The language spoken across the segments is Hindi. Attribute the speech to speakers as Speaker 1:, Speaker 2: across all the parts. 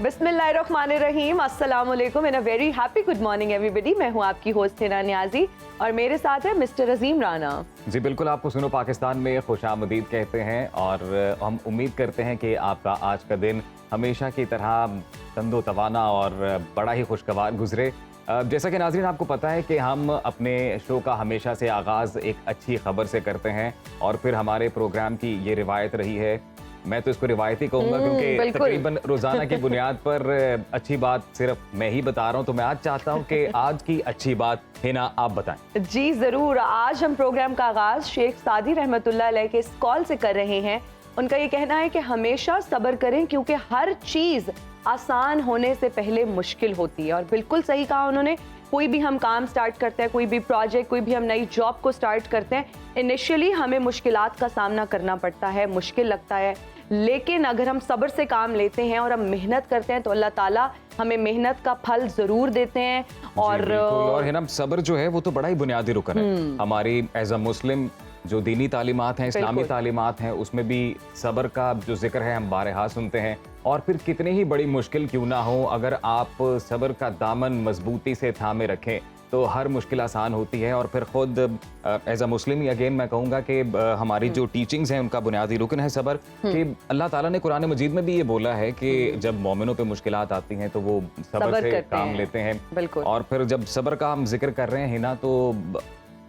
Speaker 1: बिस्मिल्लाहिर्रहमानिर्रहीम, अस्सलाम वालेकुम and a very happy good morning everybody. मैं हूं आपकी होस्ट हिना नियाजी और मेरे साथ है मिस्टर अजीम राना।
Speaker 2: जी बिल्कुल, आपको सुनो पाकिस्तान में खुशामदीद कहते हैं और हम उम्मीद करते हैं कि आपका आज का दिन हमेशा की तरह तंदो तवाना और बड़ा ही खुशगवार गुजरे। जैसा कि नाज़रीन आपको पता है कि हम अपने शो का हमेशा से आगाज़ एक अच्छी खबर से करते हैं और फिर हमारे प्रोग्राम की ये रिवायत रही है। मैं तो इसको रिवायती कहूँगा क्योंकि तकरीबन रोज़ाना की बुनियाद पर अच्छी बात सिर्फ मैं ही बता रहा हूँ। तो मैं आज चाहता हूँ कि आज की अच्छी बात हिना आप बताएं।
Speaker 1: जी ज़रूर, आज हम प्रोग्राम का आगाज़ शेख सादी रहमतुल्लाह अलैह के इस कॉल से कर रहे हैं। उनका ये कहना है कि हमेशा सब्र करें क्योंकि हर चीज़ आसान होने से पहले मुश्किल होती है। और बिल्कुल सही कहा उन्होंने। कोई भी हम काम स्टार्ट करते हैं, कोई भी प्रोजेक्ट, कोई भी हम नई जॉब को स्टार्ट करते हैं, इनिशियली हमें मुश्किलात का सामना करना पड़ता है, मुश्किल लगता है, लेकिन अगर हम सब्र से काम लेते हैं और हम मेहनत करते हैं तो अल्लाह ताला हमें मेहनत का फल ज़रूर देते हैं। और
Speaker 2: हिना, सब्र जो है वो तो बड़ा ही बुनियादी रुकन है हमारी एज अ मुस्लिम। जो दीनी तालीमात हैं, इस्लामी तालीमात हैं, उसमें भी सब्र का जो जिक्र है हम बारहा सुनते हैं। और फिर कितनी ही बड़ी मुश्किल क्यों ना हो, अगर आप सब्र का दामन मजबूती से थामे रखें तो हर मुश्किल आसान होती है। और फिर खुद as a Muslim he again मैं कहूँगा कि हमारी जो टीचिंग्स हैं उनका बुनियादी रुकन है सब्र। कि अल्लाह ताला ने कुरान मजीद में भी ये बोला है कि जब मोमिनों पे मुश्किलात आती हैं तो वो सब्र से काम लेते हैं। और फिर जब सब्र का हम जिक्र कर रहे हैं हिना, तो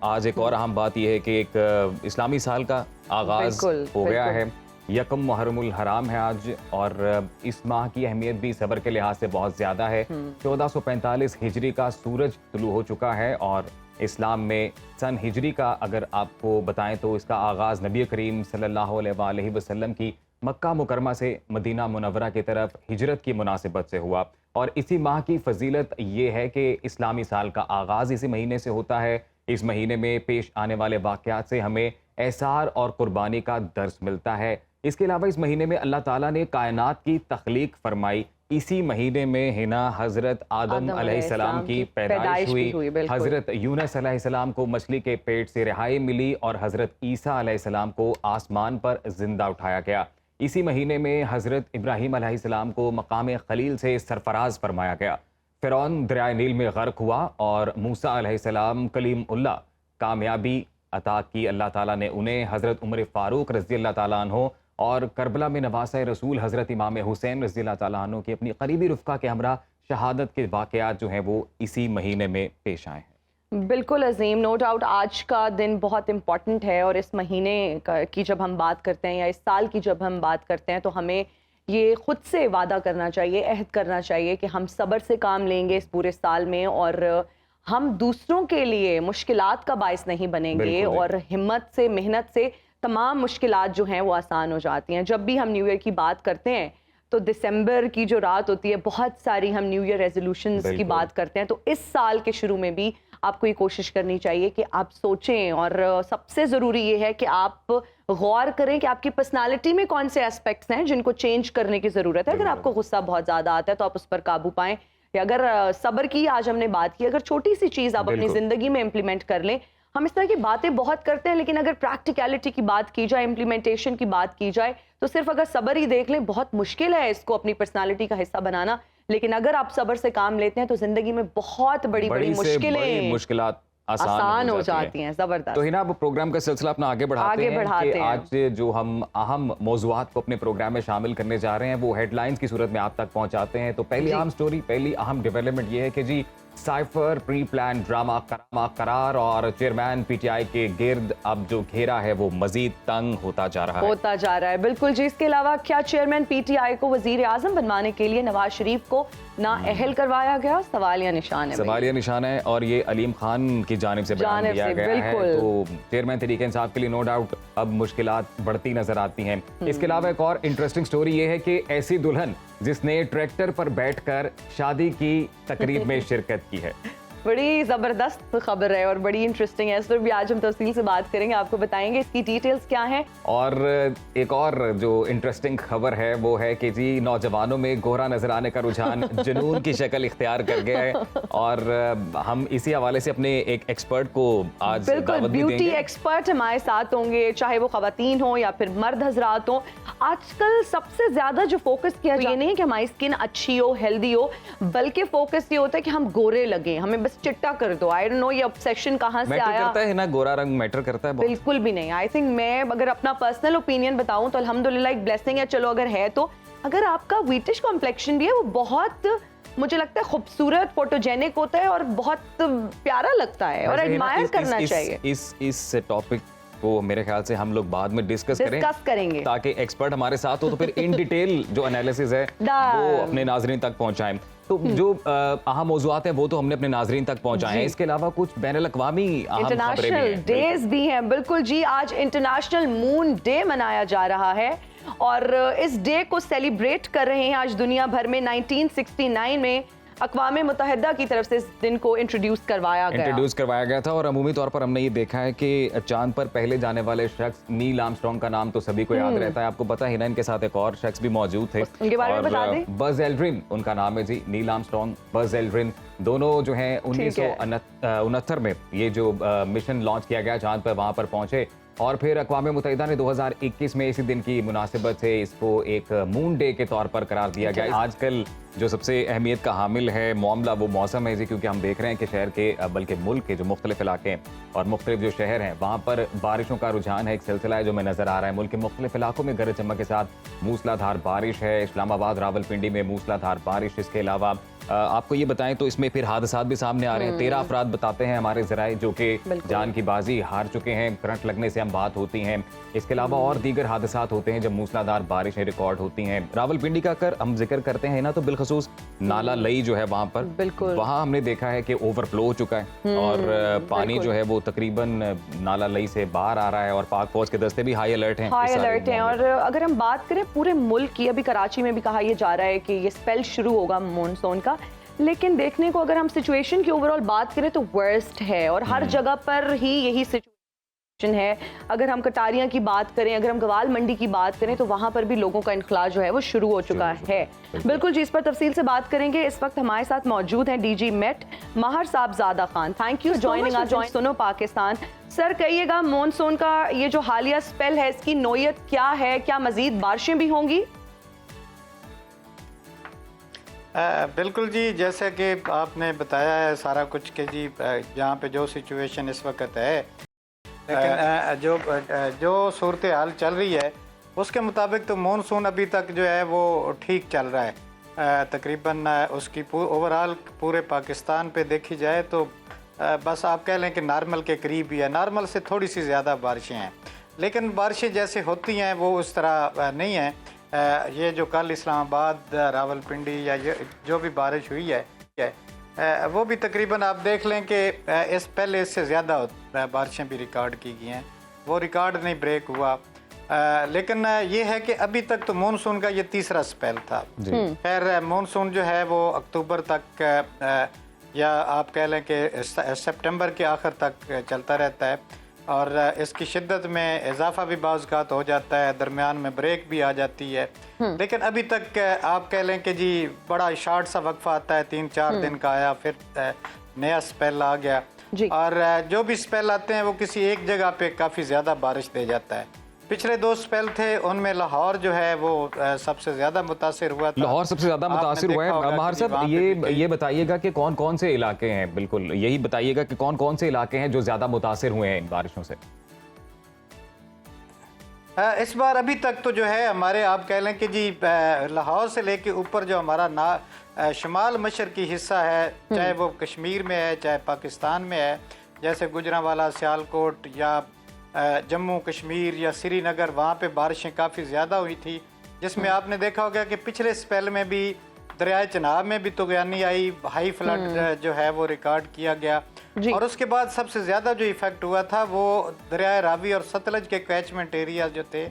Speaker 2: आज एक और अहम बात यह है कि एक इस्लामी साल का आगाज हो गया है। यकम मुहर्रमुल हराम है आज और इस माह की अहमियत भी सब्र के लिहाज से बहुत ज़्यादा है। 1445 हिजरी का सूरज तुलू हो चुका है और इस्लाम में सन हिजरी का अगर आपको बताएं तो इसका आगाज़ नबी करीम सल्लल्लाहु अलैहि वसल्लम की मक्का मुकरमा से मदीना मुनव्वरा की तरफ हिजरत की मुनासिबत से हुआ। और इसी माह की फजीलत ये है कि इस्लामी साल का आगाज़ इसी महीने से होता है। इस महीने में पेश आने वाले वाक़यात से हमें एहसार और कुर्बानी का दर्स मिलता है। इसके अलावा इस महीने में अल्लाह ताला ने कायनात की तख्लीक फरमाई। इसी महीने में हिना हज़रत आदम अलैहिस्सलाम की पैदाइश हुई। हज़रत यूनुस अलैहिस्सलाम को मछली के पेट से रिहाई मिली और हज़रत ईसा अलैहिस्सलाम को आसमान पर जिंदा उठाया गया। इसी महीने में हज़रत इब्राहीम अलैहिस्सलाम को मकाम खलील से सरफराज फरमाया गया। फ़िरौन दरियाए नील में गर्क हुआ और मूसा अलैहिस्सलाम कलीमुल्लाह कामयाबी अता की अल्लाह ताला ने उन्हें। हज़रत उमर फ़ारूक रज़ी अल्लाह ताला अन्हो और करबला में नवासा रसूल हज़रत इमाम हुसैन रज़ी अल्लाह ताला अन्हो की अपनी करीबी रुफ़का के हमरा शहादत के वाक़यात जो हैं वो इसी महीने में पेश आए हैं।
Speaker 1: बिल्कुल अजीम, नो डाउट आज का दिन बहुत इम्पॉर्टेंट है। और इस महीने की जब हम बात करते हैं या इस साल की जब हम बात करते हैं तो हमें ये खुद से वादा करना चाहिए, अहद करना चाहिए कि हम सब्र से काम लेंगे इस पूरे साल में और हम दूसरों के लिए मुश्किलात का बायस नहीं बनेंगे। और हिम्मत से, मेहनत से तमाम मुश्किलात जो हैं वो आसान हो जाती हैं। जब भी हम न्यू ईयर की बात करते हैं तो दिसंबर की जो रात होती है, बहुत सारी हम न्यू ईयर रेजोल्यूशंस की बात करते हैं। तो इस साल के शुरू में भी आपको ये कोशिश करनी चाहिए कि आप सोचें और सबसे ज़रूरी ये है कि आप गौर करें कि आपकी पर्सनालिटी में कौन से एस्पेक्ट्स हैं जिनको चेंज करने की ज़रूरत है। अगर आपको गुस्सा बहुत ज़्यादा आता है तो आप उस पर काबू पाएं। या अगर सब्र की आज हमने बात की, अगर छोटी सी चीज़ आप अपनी ज़िंदगी में इम्प्लीमेंट कर लें। हम इस तरह की बातें बहुत करते हैं, लेकिन अगर प्रैक्टिकलिटी की बात की जाए, इम्प्लीमेंटेशन की बात की जाए, तो सिर्फ अगर सब्र ही देख लें, बहुत मुश्किल है इसको अपनी पर्सनालिटी का हिस्सा बनाना। लेकिन अगर आप सब्र से काम लेते हैं तो जिंदगी में बहुत बड़ी
Speaker 2: मुश्किलात
Speaker 1: आसान हो जाती हैं। जबरदस्त।
Speaker 2: तो हिना, अब प्रोग्राम का सिलसिला अपना आगे बढ़ाते हैं कि आज जो हम अहम मौज़ूआत को अपने प्रोग्राम में शामिल करने जा रहे हैं वो हेडलाइंस की सूरत में आप तक पहुंचाते हैं। तो पहली अहम स्टोरी, पहली अहम डेवलपमेंट ये है कि जी साइफर प्री प्लान ड्रामा करार और चेयरमैन पीटीआई के गिर्द अब जो घेरा है वो मजीद तंग होता जा रहा है।
Speaker 1: बिल्कुल जी। इसके अलावा क्या चेयरमैन पीटीआई को वजीर आजम बनवाने के लिए नवाज शरीफ को नाअहल करवाया गया? सवालिया निशान है और ये अलीम खान की जानिब से बयान दिया गया है। तो चेयरमैन तहरीक इंसाफ के लिए नो डाउट अब मुश्किलात बढ़ती नजर आती हैं। इसके अलावा एक और इंटरेस्टिंग स्टोरी ये है कि ऐसी दुल्हन जिसने ट्रैक्टर पर बैठकर शादी की तकरीब में शिरकत की है। बड़ी ज़बरदस्त खबर है और बड़ी इंटरेस्टिंग है। इस पर भी आज हम तफसील से बात करेंगे, आपको बताएंगे इसकी डिटेल्स क्या हैं।
Speaker 2: और एक और जो इंटरेस्टिंग खबर है वो है कि जी नौजवानों में गोरा नजर आने का रुझान जुनून की शक्ल इख्तियार कर गया है और हम इसी हवाले से अपने एक एक्सपर्ट को आज
Speaker 1: बिल्कुल
Speaker 2: दावत भी
Speaker 1: ब्यूटी
Speaker 2: देंगे।
Speaker 1: एक्सपर्ट हमारे साथ होंगे, चाहे वो खवातीन हो या फिर मर्द हजरात हो। आजकल सबसे ज्यादा जो फोकस किया जाए, ये नहीं है कि हमारी स्किन अच्छी हो, हेल्दी हो, बल्कि फोकस ये होता है कि हम गोरे लगे, हमें बस चिट्टा कर दो। आई डोंट नो ये ऑब्सेशन कहाँ से
Speaker 2: मैटर
Speaker 1: आया।
Speaker 2: करता है ना, गोरा रंग मैटर करता है बहुत।
Speaker 1: बिल्कुल भी नहीं। आई थिंक मैं अगर अपना पर्सनल ओपिनियन बताऊं तो अल्हम्दुलिल्लाह एक ब्लेसिंग है, चलो अगर है तो। अगर आपका व्हीटिश कॉम्प्लेक्शन भी है, वो बहुत मुझे लगता है खूबसूरत, फोटोजेनिक होता है और बहुत प्यारा लगता है और एडमायर करना चाहिए।
Speaker 2: इस टॉपिक को मेरे ख्याल से हम लोग बाद में डिस्कस
Speaker 1: करेंगे
Speaker 2: ताकि एक्सपर्ट हमारे साथ हो तो फिर इन डिटेल जो एनालिसिस है वो अपने नाजरीन तक पहुंचाएं। तो जो अहम मौज़ूआत हैं वो तो हमने अपने नाजरीन तक पहुंचाए हैं, इसके अलावा कुछ बैनुल-अक़वामी अहम खबरें भी
Speaker 1: इंटरनेशनल
Speaker 2: हैं।
Speaker 1: डेज भी हैं। बिल्कुल जी, आज इंटरनेशनल मून डे मनाया जा रहा है और इस डे को सेलिब्रेट कर रहे हैं आज दुनिया भर में। 1969 में अक़वाम मुत्तहिदा की तरफ से इस दिन को इंट्रोड्यूस करवाया गया
Speaker 2: था और अमूमी तौर पर हमने ये देखा है कि चांद पर पहले जाने वाले शख्स नील आर्मस्ट्रॉन्ग का नाम तो सभी को याद रहता है। आपको पता है ना, इनके साथ एक और शख्स भी मौजूद थे,
Speaker 1: उनके बारे में बता दें।
Speaker 2: बज़ एल्ड्रिन उनका नाम है जी। नील आर्मस्ट्रॉन्ग, बज़ एल्ड्रिन दोनों जो हैं 1969 में ये जो मिशन लॉन्च किया गया चांद पर, वहां पर पहुंचे और फिर अक़वाम मुत्तहिदा ने 2021 में इसी दिन की मुनासिबत से इसको एक मून डे के तौर पर करार दिया गया। आजकल जो सबसे अहमियत का हामिल है मामला वो मौसम है जी, क्योंकि हम देख रहे हैं कि शहर के बल्कि मुल्क के जो मुख्तलिफ इलाके हैं और मुख्तलिफ जो शहर हैं वहाँ पर बारिशों का रुझान है, एक सिलसिला है जो में नज़र आ रहा है। मुल्क के मुख्तलिफ इलाकों में गरज चमक के साथ मूसलाधार बारिश है। इस्लामाबाद, रावलपिंडी में मूसलाधार बारिश। इसके अलावा आपको ये बताएं तो इसमें फिर हादसात भी सामने आ रहे हैं। 13 अफराद बताते हैं हमारे ज़राए जो कि जान की बाजी हार चुके हैं, करंट लगने से हम बात होती हैं। इसके अलावा और दीगर हादसात होते हैं जब मूसलाधार बारिशें रिकॉर्ड होती हैं। रावलपिंडी का अगर हम जिक्र करते हैं ना तो बिलखसूस नाला लई जो है वहाँ पर, वहाँ हमने देखा है कि ओवरफ्लो हो चुका है और पानी जो है वो तकरीबन नाला लई से बाहर आ रहा है और पाक फौज के दस्ते भी हाई अलर्ट हैं।
Speaker 1: और अगर हम बात करें पूरे मुल्क की, अभी कराची में भी कहा यह जा रहा है कि ये स्पेल शुरू होगा मॉनसून का, लेकिन देखने को अगर हम सिचुएशन की ओवरऑल बात करें तो वर्स्ट है और हर जगह पर ही यही सिचुएशन है। अगर हम कटारियां की बात करें, अगर हम गवाल मंडी की बात करें तो वहां पर भी लोगों का इनखला जो है वो शुरू हो चुका है। बिल्कुल जी, इस पर तफसील से बात करेंगे। इस वक्त हमारे साथ मौजूद हैं DG Met Mahar Sahibzada Khan. Thank you joining us on Suno Pakistan. Sir कहिएगा, मॉनसून का ये जो हालिया स्पेल है इसकी नोयत क्या है, क्या मजीद बारिशें भी होंगी?
Speaker 3: बिल्कुल जी, जैसे कि आपने बताया है सारा कुछ कि जी यहाँ पे जो सिचुएशन इस वक्त है, लेकिन जो सूरत हाल चल रही है उसके मुताबिक तो मॉनसून अभी तक जो है वो ठीक चल रहा है। तकरीबन उसकी ओवरऑल पूरे पाकिस्तान पे देखी जाए तो बस आप कह लें कि नॉर्मल के करीब ही है। नॉर्मल से थोड़ी सी ज़्यादा बारिशें हैं, लेकिन बारिशें जैसे होती हैं वो उस तरह नहीं हैं। ये जो कल इस्लामाबाद, रावलपिंडी या जो भी बारिश हुई है वो भी तकरीबन आप देख लें कि इस पहले इससे ज़्यादा बारिशें भी रिकॉर्ड की गई हैं, वो रिकॉर्ड नहीं ब्रेक हुआ। लेकिन ये है कि अभी तक तो मॉनसून का ये तीसरा स्पेल था। खैर मॉनसून जो है वो अक्टूबर तक या आप कह लें कि सितंबर के आखिर तक चलता रहता है और इसकी शिद्दत में इजाफा भी बाज़ हो जाता है, दरमियान में ब्रेक भी आ जाती है। लेकिन अभी तक आप कह लें कि जी बड़ा शॉर्ट सा वक्फा आता है, 3-4 दिन का आया, फिर नया स्पेल आ गया और जो भी स्पेल आते हैं वो किसी एक जगह पे काफ़ी ज़्यादा बारिश दे जाता है। पिछले 2 स्पेल थे, उनमें लाहौर जो है वो सबसे ज्यादा मुतासिर हुआ था।
Speaker 2: लाहौर सबसे ज्यादा मुतासिर हुआ है। माहर साहब ये बताइएगा कि कौन कौन से इलाके हैं, बिल्कुल यही बताइएगा कि कौन कौन से इलाके हैं जो ज्यादा मुतासिर हुए हैं इन बारिशों से?
Speaker 3: इस बार अभी तक तो जो है हमारे आप कह लें कि जी लाहौर से लेके ऊपर जो हमारा शुमाल मशरकी हिस्सा है, चाहे वो कश्मीर में है चाहे पाकिस्तान में है, जैसे गुजरांवाला, सियालकोट या जम्मू कश्मीर या श्रीनगर, वहाँ पे बारिशें काफ़ी ज़्यादा हुई थी, जिसमें आपने देखा होगा कि पिछले स्पेल में भी दरियाए चनाब में भी तुगयानी आई, हाई फ्लड जो है वो रिकॉर्ड किया गया और उसके बाद सबसे ज़्यादा जो इफ़ेक्ट हुआ था वो दरियाए रावी और सतलज के कैचमेंट एरिया जो थे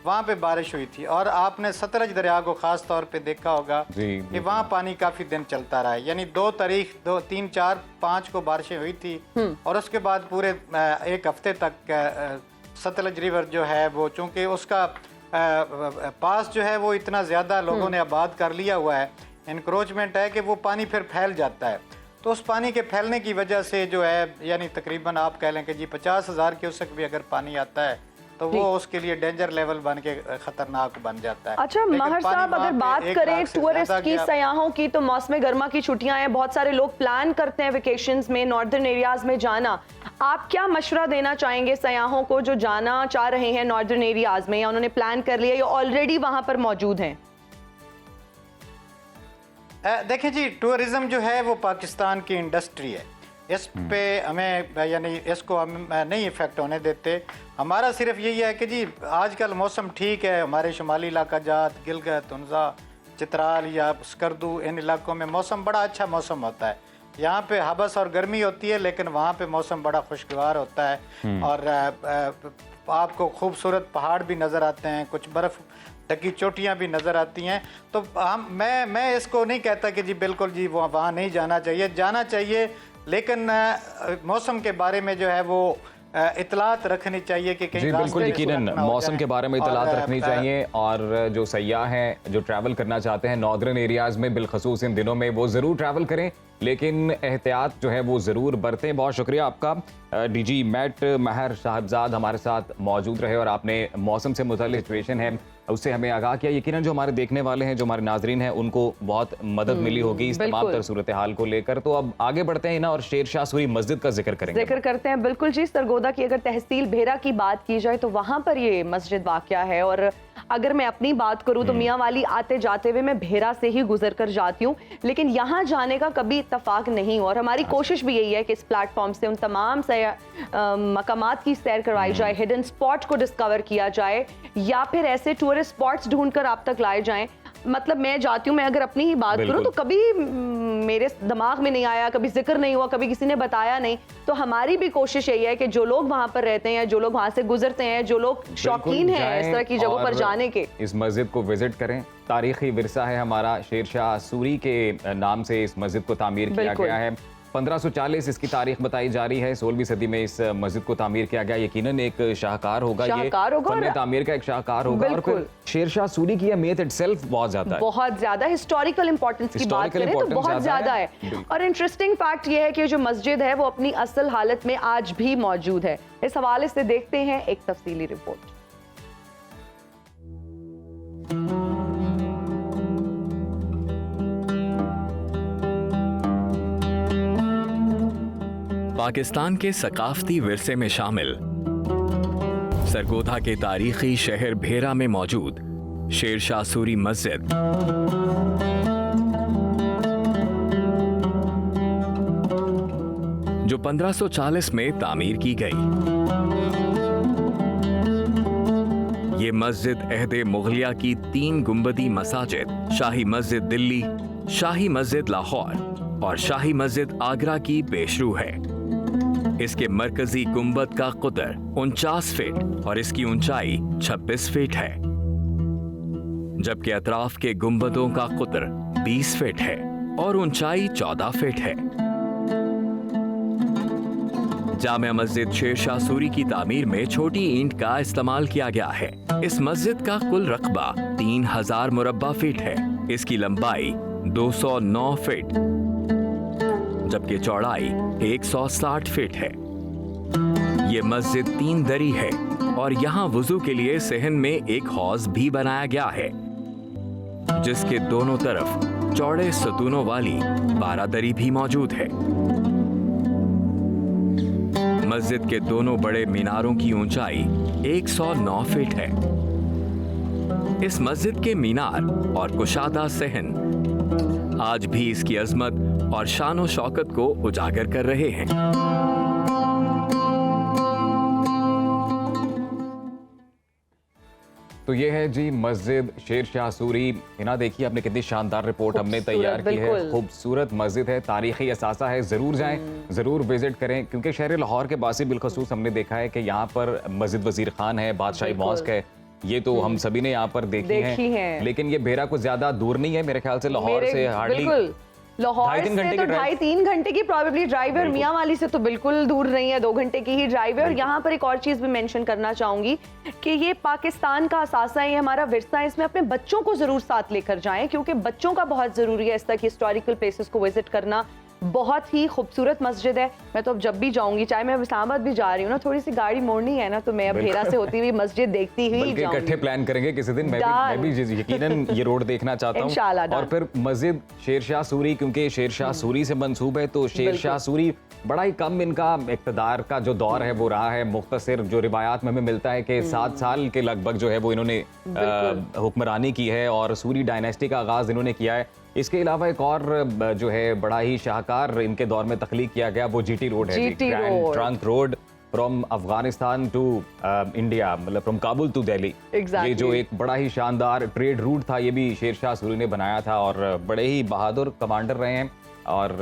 Speaker 3: वहाँ पे बारिश हुई थी। और आपने सतलज दरिया को ख़ास तौर पे देखा होगा कि वहाँ पानी काफ़ी दिन चलता रहा है, यानी 2 तारीख 2, 3, 4, 5 को बारिशें हुई थी और उसके बाद पूरे 1 हफ्ते तक सतलज रिवर जो है वो, चूँकि उसका पास जो है वो इतना ज़्यादा लोगों ने आबाद कर लिया हुआ है, इंक्रोचमेंट है कि वो पानी फिर फैल जाता है। तो उस पानी के फैलने की वजह से जो है, यानी तकरीबन आप कह लें कि जी 50,000 क्यूसेक भी अगर पानी आता है तो वो उसके लिए डेंजर लेवल बन के खतरनाक बन जाता है।
Speaker 1: अच्छा माहिर साहब, अगर बात करें टूरिस्ट की, सयाहों की, तो मौसम गर्मा की छुट्टियां हैं, बहुत सारे लोग प्लान करते हैं वेकेशंस में नॉर्दर्न एरियाज में जाना। आप क्या मशवरा देना चाहेंगे सयाहों को जो जाना चाह रहे हैं नॉर्दर्न एरियाज में, या उन्होंने प्लान कर लिया या ऑलरेडी वहां पर मौजूद हैं?
Speaker 3: देखिए जी, टूरिज्म जो है वो पाकिस्तान की इंडस्ट्री है, इस पे हमें यानी इसको हम नहीं इफ़ेक्ट होने देते। हमारा सिर्फ यही है कि जी आजकल मौसम ठीक है, हमारे शुमाली इलाका जात, गिलगित, हुंजा, चित्राल या स्कर्दू, इन इलाकों में मौसम बड़ा अच्छा मौसम होता है। यहाँ पे हबस और गर्मी होती है, लेकिन वहाँ पे मौसम बड़ा खुशगवार होता है और आपको खूबसूरत पहाड़ भी नज़र आते हैं, कुछ बर्फ़ ढकी चोटियाँ भी नज़र आती हैं। तो मैं इसको नहीं कहता कि जी बिल्कुल जी वहाँ नहीं जाना चाहिए, जाना चाहिए, लेकिन मौसम के बारे में जो है वो इतलात रखनी चाहिए कि कहीं
Speaker 2: जी बिल्कुल यकीनन मौसम के बारे में इतलात रखनी चाहिए। और जो सयाह हैं जो ट्रैवल करना चाहते हैं नॉर्दर्न एरियाज़ में बिलखसूस इन दिनों में, वो ज़रूर ट्रैवल करें, लेकिन एहतियात जो है वो ज़रूर बरतें। बहुत शुक्रिया आपका डीजी मैट महर साहबजाद हमारे साथ मौजूद रहे और आपने मौसम से मुताल्लिक़ सिचुएशन है उससे हमें आगाह किया। यकीनन जो हमारे देखने वाले हैं, जो हमारे नाजरीन हैं, उनको बहुत मदद मिली होगी इस तमाम तर सूरत हाल को लेकर। तो अब आगे बढ़ते हैं ना और शेर शाह सूरी मस्जिद का जिक्र करेंगे।
Speaker 1: जिक्र करते हैं बिल्कुल जी। सरगोदा की अगर तहसील भेरा की बात की जाए तो वहाँ पर ये मस्जिद वाक़या है। और अगर मैं अपनी बात करूँ तो मियाँ वाली आते जाते हुए मैं भेरा से ही गुजर कर जाती हूँ, लेकिन यहाँ जाने का कभी इत्तफाक नहीं हुआ। और हमारी कोशिश भी यही है कि इस प्लेटफॉर्म से उन तमाम मकामात की सैर करवाई जाए, हिडन स्पॉट को डिस्कवर किया जाए, या फिर ऐसे टूरिस्ट स्पॉट्स ढूंढकर आप तक लाए जाएं। मतलब मैं जाती हूँ, मैं अगर अपनी ही बात करूँ तो कभी मेरे दिमाग में नहीं आया, कभी जिक्र नहीं हुआ, कभी किसी ने बताया नहीं। तो हमारी भी कोशिश यही है कि जो लोग वहाँ पर रहते हैं, जो लोग वहाँ से गुजरते हैं, जो लोग शौकीन हैं इस तरह की जगहों पर जाने के,
Speaker 2: इस मस्जिद को विजिट करें। तारीखी विरसा है हमारा, शेर शाह सूरी के नाम से इस मस्जिद को तामीर किया गया है। 1540 इसकी तारीख बताई जा रही है। 16वीं सदी में इस मस्जिद को तामीर किया गया। यकीनन एक शाहकार होगा ये, फन तामीर का एक शाहकार होगा। और फिर शेर शाह सूरी की अहमियत इटसेल्फ बहुत ज्यादा है,
Speaker 1: बहुत ज्यादा हिस्टोरिकल इंपॉर्टेंस की बात करें तो बहुत ज्यादा है। और इंटरेस्टिंग फैक्ट ये है कि जो मस्जिद है वो अपनी असल हालत में आज भी मौजूद है। इस हवाले से देखते हैं एक तफसीली रिपोर्ट।
Speaker 4: पाकिस्तान के सकाफती विरसे में शामिल सरगोधा के तारीखी शहर भेरा में मौजूद शेर शाह सूरी मस्जिद जो 1540 में तामीर की गई। ये मस्जिद अहदे मुगलिया की 3 गुंबदी मसाजिद, शाही मस्जिद दिल्ली, शाही मस्जिद लाहौर और शाही मस्जिद आगरा की पेशरू है। इसके मरकजी गुंबद का कुदर 49 फीट और इसकी ऊंचाई 26 फीट है, जबकि अतराफ के गुंबदों का कुदर 20 फीट है और ऊंचाई 14 फीट है। जामिया मस्जिद शेर शाह सूरी की तामीर में छोटी ईंट का इस्तेमाल किया गया है। इस मस्जिद का कुल रकबा 3000 मुरब्बा फीट है। इसकी लंबाई 209 फीट जबकि चौड़ाई 160 फीट है। ये मस्जिद 3 दरी है और यहाँ वुजू के लिए सहन में एक हौज भी बनाया गया है, जिसके दोनों तरफ चौड़े सतूनों वाली 12 दरी भी मौजूद है। मस्जिद के दोनों बड़े मीनारों की ऊंचाई 109 फीट है। इस मस्जिद के मीनार और कुशादा सहन आज भी इसकी अजमत और शान शौकत को उजागर कर रहे हैं।
Speaker 2: तो ये है जी मस्जिद शेर शाह सूरी। ना देखिए आपने कितनी शानदार रिपोर्ट हमने तैयार की है। खूबसूरत मस्जिद है, तारीखी असासा है, जरूर जाएं, जरूर विजिट करें, क्योंकि शहर लाहौर के बासी बिलखसूस हमने देखा है कि यहाँ पर मस्जिद वजीर खान है, बादशाही मॉस्क है, ये तो हम सभी ने यहाँ पर देखी हैं। लेकिन ये भेरा कुछ ज्यादा दूर नहीं है मेरे ख्याल से, लाहौर से हार्डली
Speaker 1: बिल्कुल, लाहौर
Speaker 2: 2.5-3
Speaker 1: से
Speaker 2: घंटे
Speaker 1: तो
Speaker 2: की ड्राइव।
Speaker 1: 2.5-3 घंटे की प्रॉबेबली ड्राइव है, और मियाँ वाली से तो बिल्कुल दूर नहीं है, 2 घंटे की ही ड्राइव है। और यहाँ पर एक और चीज भी मेंशन करना चाहूंगी कि ये पाकिस्तान का असासा है, ये हमारा विरसा है, इसमें अपने बच्चों को जरूर साथ लेकर जाएं, क्योंकि बच्चों का बहुत जरूरी है इस तक हिस्टोरिकल प्लेसेस को विजिट करना। बहुत ही खूबसूरत मस्जिद है। मैं तो अब जब भी जाऊंगी, चाहे मैं अब इस्लामाबाद भी जा रही हूँ ना, थोड़ी सी गाड़ी मोड़नी है ना, तो मैं अब भेरा से होती हुई मस्जिद देखती ही
Speaker 2: बल्कि इकट्ठे
Speaker 1: जाऊंगी।
Speaker 2: प्लान करेंगे किसी दिन, मैं भी यकीनन ये रोड देखना चाहता हूँ।
Speaker 1: इंशाल्लाह
Speaker 2: और फिर मस्जिद शेरशाह सूरी, क्योंकि शेरशाह सूरी से मंसूब है, तो शेरशाह सूरी बड़ा ही कम इनका इक़्तिदार का जो दौर है वो रहा है। मुख्तसर जो रिवायात में हमें मिलता है कि 7 साल के लगभग जो है वो इन्होंने हुक्मरानी की है और सूरी डायनेस्टी का आगाज इन्होंने किया है। इसके अलावा एक और जो है बड़ा ही शाहकार इनके दौर में तख्लीक किया गया, वो जीटी रोड है, grand trunk road from Afghanistan to India, मतलब फ्रॉम काबुल टू दिल्ली। ये जो एक बड़ा ही शानदार ट्रेड रूट था, ये भी शेरशाह सूरी ने बनाया था और बड़े ही बहादुर कमांडर रहे हैं। और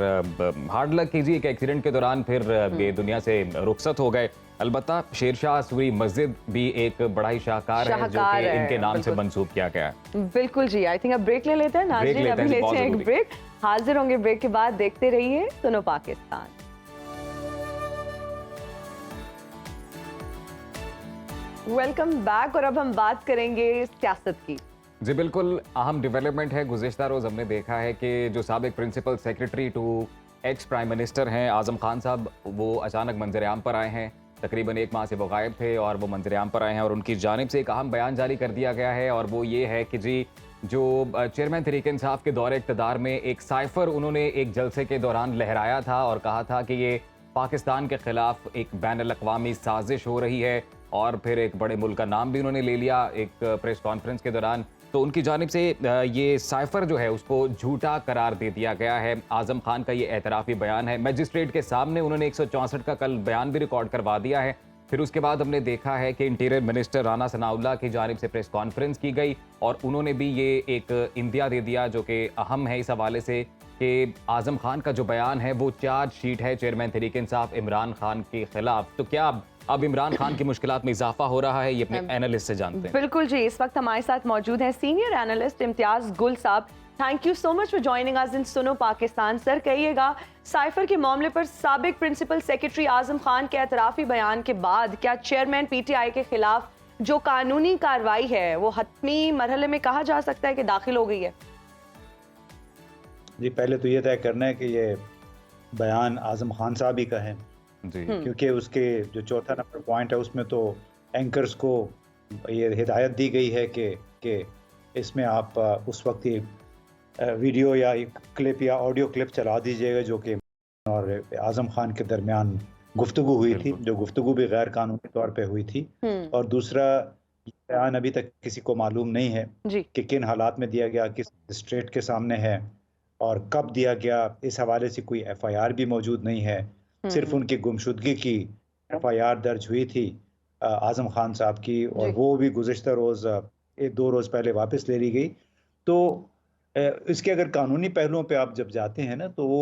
Speaker 2: हार्ड लक कीजिए, एक एक्सीडेंट के दौरान फिर ये दुनिया से रुखसत हो गए। अलबत्ता शेरशाह सूरी मस्जिद भी एक बड़ा ही शाहकार है जो कि इनके नाम से मंसूब किया गया है।
Speaker 1: बिल्कुल जी। आई थिंक अब ब्रेक ले लेते हैं नाज़रीन, अभी लेते हैं एक ब्रेक, हाजिर होंगे ब्रेक के बाद। देखते रहिए सुनो पाकिस्तान। Welcome back. और अब हम बात करेंगे सियासत की।
Speaker 2: जी बिल्कुल, अहम डेवलपमेंट है। गुज़िश्ता रोज़ हमने देखा है कि जो साबिक principal secretary to ex prime minister हैं आज़म खान साहब, वो अचानक मंजर-ए-आम पर आए हैं। तकरीबन 1 माह से वो गायब थे और वो मंजर-ए-आम पर आए हैं और उनकी जानिब से एक अहम बयान जारी कर दिया गया है। और वो ये है कि जी जो चेयरमैन तहरीक इंसाफ के दौरे इक़्तिदार में एक साइफर उन्होंने एक जलसे के दौरान लहराया था और कहा था कि ये पाकिस्तान के खिलाफ एक बैनुल-अक़वामी साजिश हो रही है। और फिर एक बड़े मुल्क का नाम भी उन्होंने ले लिया एक प्रेस कॉन्फ्रेंस के दौरान। तो उनकी जानिब से ये साइफर जो है उसको झूठा करार दे दिया गया है। आज़म खान का ये एतराफ़ी बयान है, मजिस्ट्रेट के सामने उन्होंने 164 का कल बयान भी रिकॉर्ड करवा दिया है। फिर उसके बाद हमने देखा है कि इंटीरियर मिनिस्टर राना सनाउल्लाह की जानिब से प्रेस कॉन्फ्रेंस की गई और उन्होंने भी ये एक इंदिया दे दिया जो कि अहम है इस हवाले से कि आज़म खान का जो बयान है वो चार्जशीट है चेयरमैन तहरीक इंसाफ इमरान खान के खिलाफ। तो क्या अब इमरान खान की मुश्किलात में इजाफा हो रहा है, ये अपने एनालिस्ट से जानते हैं।
Speaker 1: बिल्कुल जी, इस वक्त हमारे साथ मौजूद हैं senior analyst Imtiaz Gul sahab. Thank you so much for joining us in Suno Pakistan. Sir, कहिएगा साइफर के मामले पर साबिक प्रिंसिपल सेक्रेटरी आज़म खान के एतराफ़ी बयान के बाद क्या चेयरमैन पीटीआई के खिलाफ जो कानूनी कार्रवाई है वो हतमी मरहले में कहा जा सकता है कि दाखिल हो गई है?
Speaker 5: जी, पहले तो ये तय करना है कि ये बयान आज़म खान साहब ही का है
Speaker 2: जी,
Speaker 5: क्योंकि उसके जो चौथा नंबर पॉइंट है उसमें तो एंकर्स को ये हिदायत दी गई है कि इसमें आप उस वक्त ही वीडियो या क्लिप या ऑडियो क्लिप चला दीजिएगा जो कि और आज़म खान के दरमियान गुफ्तगू हुई थी, जो गुफ्तगू भी गैर कानूनी तौर पे हुई थी। और दूसरा बयान अभी तक किसी को मालूम नहीं है कि किन हालात में दिया गया, किस मजिस्ट्रेट के सामने है और कब दिया गया। इस हवाले से कोई FIR भी मौजूद नहीं है, सिर्फ उनकी गुमशुदगी की FIR दर्ज हुई थी आज़म खान साहब की और वो भी गुज़िश्ता रोज़ 1-2 रोज़ पहले वापस ले ली गई। तो इसके अगर कानूनी पहलुओं पे आप जब जाते हैं ना तो वो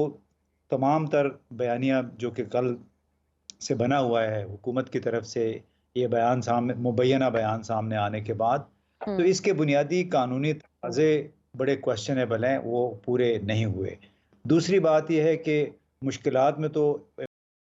Speaker 5: तमाम तर बयानिया जो कि कल से बना हुआ है हुकूमत की तरफ से, ये बयान सामने मुबैना बयान सामने आने के बाद, तो इसके बुनियादी कानूनी तकाज़े बड़े क्वेश्चनेबल हैं, वो पूरे नहीं हुए। दूसरी बात यह है कि मुश्किलात में तो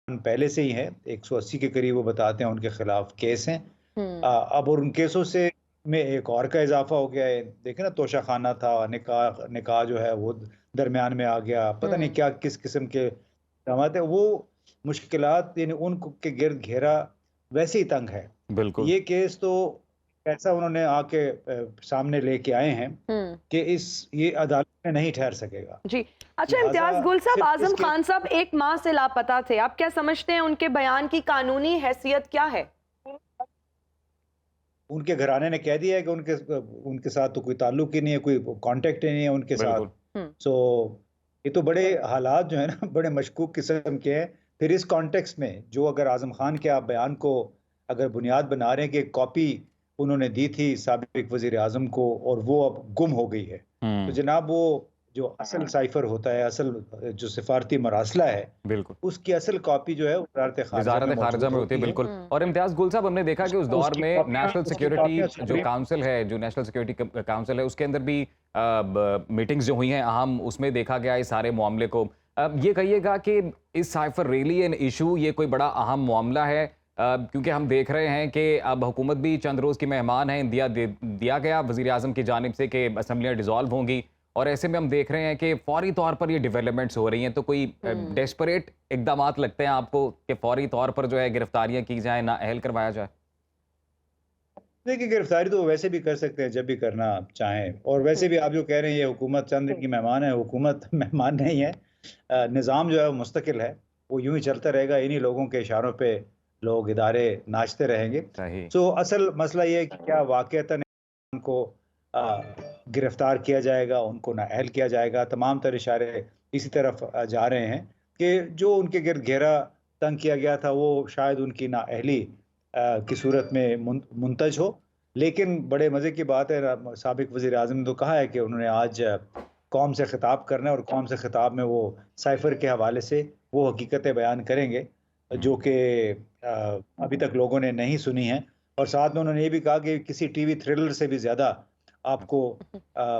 Speaker 5: पहले से ही है, 180 के करीब वो बताते हैं उनके खिलाफ केस हैं। अब और उन केसों से में एक और का इजाफा हो गया है। देखें ना, तोशा खाना था, निकाह जो है वो दरमियान में आ गया, पता नहीं क्या किस किस्म के दामाद है। वो मुश्किलात यानी उनके गिर्द घेरा वैसे ही तंग है।
Speaker 2: बिल्कुल,
Speaker 5: ये केस तो ऐसा उन्होंने आके सामने लेके आए हैं कि ये अदालत में नहीं ठहर सकेगा।
Speaker 1: जी, अच्छा इम्तियाज गुल साहब, आज़म खान साहब 1 माह से लापता थे, आप क्या समझते हैं उनके बयान की कानूनी हैसियत क्या है?
Speaker 5: उनके घराने ने कह दिया है कि उनके साथ तो कोई ताल्लुक ही नहीं है, कोई कांटेक्ट ही नहीं है उनके साथ। सो ये तो बड़े हालात जो है ना बड़े मशकूक किस्म के हैं। फिर इस कॉन्टेक्स्ट में जो अगर आज़म खान के आप बयान को अगर बुनियाद बना रहे हैं कि एक कॉपी उन्होंने दी थी साबिक वजीर आज़म को और वो अब गुम हो गई है, तो जनाब वो जो असल साइफर होता है, असल जो सिफारती मरासला है,
Speaker 2: बिल्कुल
Speaker 5: उसकी असल कॉपी जो है वजारत खारजा
Speaker 2: वजारत
Speaker 5: में
Speaker 2: खारजा में
Speaker 5: मौजूद
Speaker 2: होती है,
Speaker 5: होती है।
Speaker 2: बिल्कुल। और इम्तियाज गुल साहब, हमने देखा कि उस दौर
Speaker 5: उसकी
Speaker 2: में
Speaker 5: कॉपियां
Speaker 2: नेशनल
Speaker 5: उसकी
Speaker 2: सिक्योरिटी
Speaker 5: कॉपियां
Speaker 2: जो
Speaker 5: सुप्रीम
Speaker 2: काउंसिल है, जो नेशनल सिक्योरिटी काउंसिल है, उसके अंदर भी मीटिंग्स जो हुई हैं अहम, उसमें देखा गया इस सारे मामले को। ये कहिएगा कि इस साइफर रियली एन इशू, ये कोई बड़ा अहम मामला है? क्योंकि हम देख रहे हैं कि अब हुकूमत भी चंद रोज़ की मेहमान है, दिया गया वज़ीर आज़म की जानिब से कि असम्बलियाँ डिज़ोल्व होंगी, और ऐसे में हम देख रहे हैं कि फौरी तौर पर ये डेवलपमेंट्स हो रही हैं। तो कोई डेस्परेट इकदामात लगते हैं आपको कि फौरी तौर पर जो है गिरफ्तारियां की जाएं, ना अहल करवाया जाए?
Speaker 5: देखिए, गिरफ्तारी तो वो वैसे भी कर सकते हैं जब भी करना चाहें, और वैसे भी आप जो कह रहे हैं ये हुकूमत चंद दिन की मेहमान है, हुकूमत मेहमान नहीं है। निज़ाम जो है वो मुस्तकिल है, वो यूं ही चलता रहेगा, इन्हीं लोगों के इशारों पे लोग इदारे नाचते रहेंगे।
Speaker 2: सही।
Speaker 5: तो असल मसला ये है कि क्या वाक़ईतन उनको गिरफ्तार किया जाएगा, उनको नाअहल किया जाएगा। तमाम तर इशारे इसी तरफ जा रहे हैं कि जो उनके गिर्द घेरा तंग किया गया था वो शायद उनकी नाअहली की सूरत में मुंतज हो। लेकिन बड़े मज़े की बात है, साबिक वज़ीर आज़म ने तो कहा है कि उन्होंने आज कौम से खिताब करना है, और कौम से खिताब में वो साइफ़र के हवाले से वो हकीकतें बयान करेंगे जो कि अभी तक लोगों ने नहीं सुनी हैं। और साथ में उन्होंने ये भी कहा कि किसी टीवी थ्रिलर से भी ज़्यादा आपको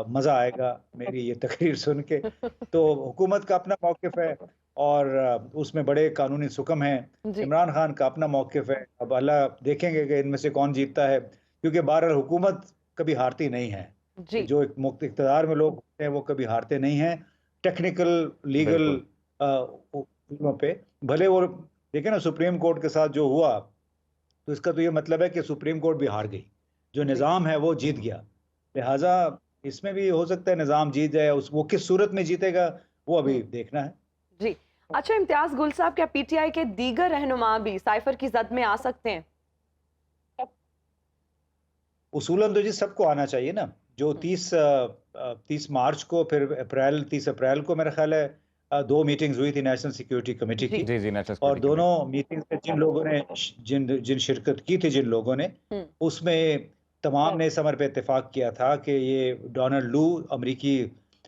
Speaker 5: मज़ा आएगा मेरी ये तकरीर सुन के। तो हुकूमत का अपना मौक़िफ़ है, और उसमें बड़े कानूनी सुकम हैं।
Speaker 1: जी
Speaker 5: इमरान खान का अपना मौक़िफ़ है। अब अल्लाह देखेंगे कि इनमें से कौन जीतता है, क्योंकि बहरहाल हुकूमत कभी हारती नहीं है।
Speaker 1: जी
Speaker 5: जो एक मुक्त इक़्तिदार में लोग होते हैं वो कभी हारते नहीं हैं। टेक्निकल, लीगल
Speaker 2: बिल्कुल।
Speaker 5: उसूलों पे भले वो, देखिए ना सुप्रीम कोर्ट के साथ जो हुआ, तो इसका तो ये मतलब है कि सुप्रीम कोर्ट भी हार गई, जो
Speaker 1: जी
Speaker 5: निज़ाम है वो जीत गया। लिहाजा इसमें भी हो सकता है निज़ाम जीत जाए, उस वो किस सूरत में जीतेगा वो अभी देखना है।
Speaker 1: जी। अच्छा इम्तियाज गुल साहब, क्या पीटीआई के दीगर रहनुमा भी साइफर की जद में आ सकते हैं?
Speaker 5: उसूलन तो जी सबको आना चाहिए ना। जो 30 मार्च को, फिर 30 अप्रैल को मेरा ख्याल है 2 मीटिंग्स हुई थी नेशनल सिक्योरिटी कमेटी
Speaker 1: जी
Speaker 5: की,
Speaker 2: जी, जी, नेशनल
Speaker 5: और
Speaker 2: सिक्योरिटी कमेटी।
Speaker 5: दोनों मीटिंग्स में जिन लोगों ने जिन जिन शिरकत की थी, जिन लोगों ने,
Speaker 1: हम्म,
Speaker 5: उसमें तमाम ने इस अमर पे इत्तेफाक किया था कि ये डोनाल्ड लू, अमरीकी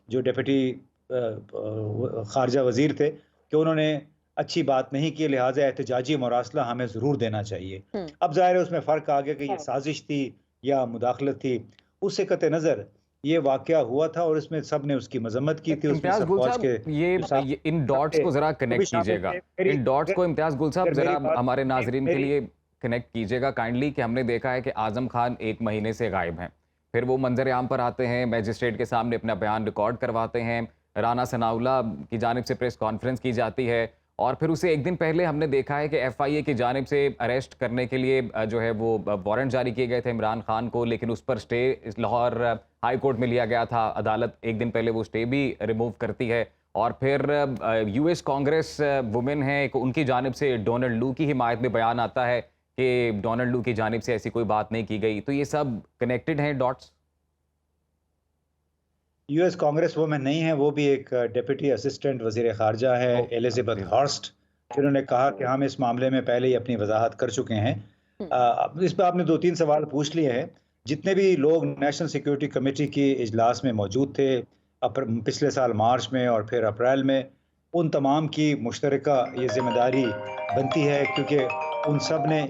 Speaker 5: जो डिप्टी खारजा वजीर थे, कि उन्होंने अच्छी बात नहीं की, लिहाजा एहतजाजी मरासला हमें ज़रूर देना चाहिए।
Speaker 1: हम्म,
Speaker 5: अब ज़ाहिर है उसमें फ़र्क आ गया कि ये साजिश थी या मुदाखलत थी। उससे कतई नज़र ये वाक़या हुआ था, और इसमें सब ने उसकी मज़म्मत की थी। उसमें
Speaker 2: इम्तियाज
Speaker 5: सब
Speaker 2: गुल
Speaker 5: फ़ौज
Speaker 2: साहब,
Speaker 5: के
Speaker 2: ये,
Speaker 5: जो साथ
Speaker 2: इन डॉट्स
Speaker 5: थे
Speaker 2: को जरा
Speaker 5: वो भी
Speaker 2: कनेक्ट
Speaker 5: शामिल
Speaker 2: कीजिएगा।
Speaker 5: थे। मेरी
Speaker 2: इन डॉट्स
Speaker 5: अगर
Speaker 2: को इम्तियाज गुल साहब
Speaker 5: अगर
Speaker 2: जरा
Speaker 5: मेरी बात
Speaker 2: हमारे नाजरीन के
Speaker 5: मेरी
Speaker 2: लिए कनेक्ट कीजिएगा काइंडली, कि हमने देखा है कि आजम खान 1 महीने से गायब हैं। फिर वो मंजर आम पर आते हैं, मैजिस्ट्रेट के सामने अपना बयान रिकॉर्ड करवाते हैं, राना सनाउल्लाह की जानिब से प्रेस कॉन्फ्रेंस की जाती है, और फिर उसे एक दिन पहले हमने देखा है कि एफआईए की जानिब से अरेस्ट करने के लिए जो है वो वारंट जारी किए गए थे इमरान खान को, लेकिन उस पर स्टे लाहौर हाई कोर्ट में लिया गया था। अदालत एक दिन पहले वो स्टे भी रिमूव करती है, और फिर यूएस कांग्रेस वुमेन है, उनकी जानिब से डोनाल्ड लू की हिमायत में बयान आता है कि डोनाल्ड लू की जानिब से ऐसी कोई बात नहीं की गई। तो ये सब कनेक्टेड हैं डॉट्स?
Speaker 5: यूएस कांग्रेस वुमेन नहीं है, वो भी एक डिप्टी असिस्टेंट वजीर खारजा है, एलिजाबेथ हॉर्स्ट, जिन्होंने कहा कि हम इस मामले में पहले ही अपनी वजाहत कर चुके हैं। इस पर आपने 2-3 सवाल पूछ लिए हैं। जितने भी लोग नेशनल सिक्योरिटी कमेटी की इजलास में मौजूद थे पिछले साल मार्च में और फिर अप्रैल में, उन तमाम की मुश्तरका ये जिम्मेदारी बनती है, क्योंकि उन सब ने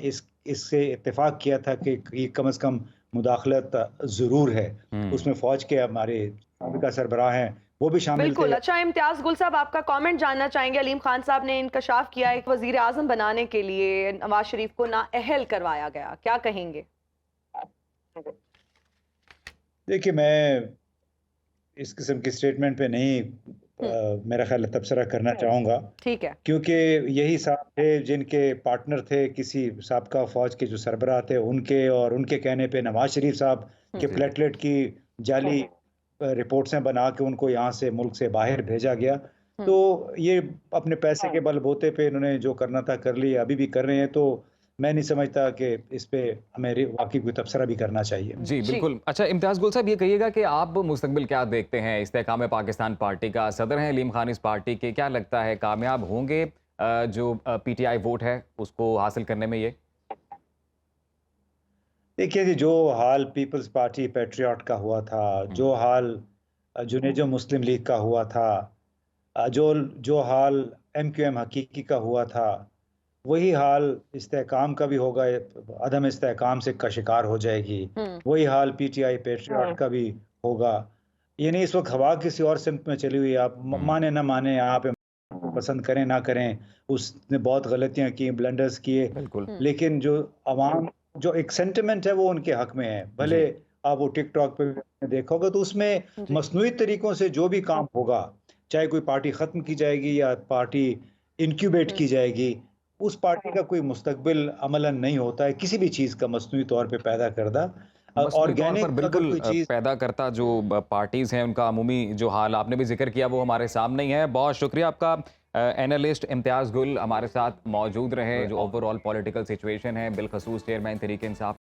Speaker 5: इससे इत्तेफाक किया था कि ये कम अज़ कम मुदाखलत ज़रूर है। उसमें फ़ौज के हमारे साबिक़ा सरबराह हैं, वो भी शामिल थे।
Speaker 1: बिल्कुल। अच्छा इम्तियाज गुल साहब, आपका कमेंट जानना चाहेंगे। अलीम खान साहब ने इंकशाफ किया एक वजीर आजम बनाने के लिए नवाज शरीफ को नाअहल करवाया गया, क्या कहेंगे?
Speaker 5: देखिए, मैं इस किस्म की स्टेटमेंट पे नहीं मेरा ख्याल है तबसरा करना चाहूँगा,
Speaker 1: ठीक है।
Speaker 5: क्योंकि यही साहब थे जिनके पार्टनर थे किसी साबका फ़ौज के जो सरबराह थे उनके, और उनके कहने पे नवाज शरीफ साहब के प्लेटलेट की जाली रिपोर्ट्स बना के उनको यहाँ से, मुल्क से बाहर भेजा गया। तो ये अपने पैसे के बलबूते पे इन्होंने जो करना था कर लिया, अभी भी कर रहे हैं। तो मैं नहीं समझता कि इस पे हमें वाकई कोई तबसरा भी करना चाहिए।
Speaker 2: जी, बिल्कुल। अच्छा इम्तियाज़ गुल साहब, ये कहिएगा कि आप मुस्तकबिल क्या देखते हैं इस्तेहकाम पाकिस्तान पार्टी का? सदर हैं अलीम खान इस पार्टी के, क्या लगता है कामयाब होंगे जो पीटीआई वोट है उसको हासिल करने में ये?
Speaker 5: देखिए जी, जो हाल पीपल्स पार्टी पैट्रियट का हुआ था, जो हाल जुनेजो मुस्लिम लीग का हुआ था, जो हाल MQM हकीकी का हुआ था, वही हाल इस्तेहकाम का भी होगा, अदम इस्तेहकाम से का शिकार हो जाएगी। वही हाल PTI पेट्रियट का भी होगा। यानी इस वक्त हवा किसी और सिमत में चली हुई है। आप माने ना माने, आप पसंद करें ना करें, उसने बहुत गलतियां की, ब्लंडर्स किए,
Speaker 2: बिल्कुल
Speaker 5: लेकिन जो अवाम, जो एक सेंटिमेंट है वो उनके हक में है। भले आप वो टिकटॉक पे भी देखा होगा, तो उसमें मसनूई तरीकों से जो भी काम होगा, चाहे कोई पार्टी ख़त्म की जाएगी या पार्टी इंक्यूबेट की जाएगी, उस पार्टी का कोई मुस्तकबिल अमलन नहीं होता है किसी भी चीज़ का मसनूई तौर पे पैदा करदा।
Speaker 2: मसनूई तौर पर
Speaker 5: ऑर्गेनिक अगर
Speaker 2: बिल्कुल
Speaker 5: कोई चीज़
Speaker 2: पैदा करता जो पार्टीज हैं, उनका अमूमी जो हाल आपने भी जिक्र किया वो हमारे सामने ही है। बहुत शुक्रिया आपका एनालिस्ट इम्तियाज़ गुल हमारे साथ मौजूद रहे। जो ओवरऑल पॉलिटिकल सिचुएशन है, बिलखसूस चेयरमैन तहरीक इंसाफ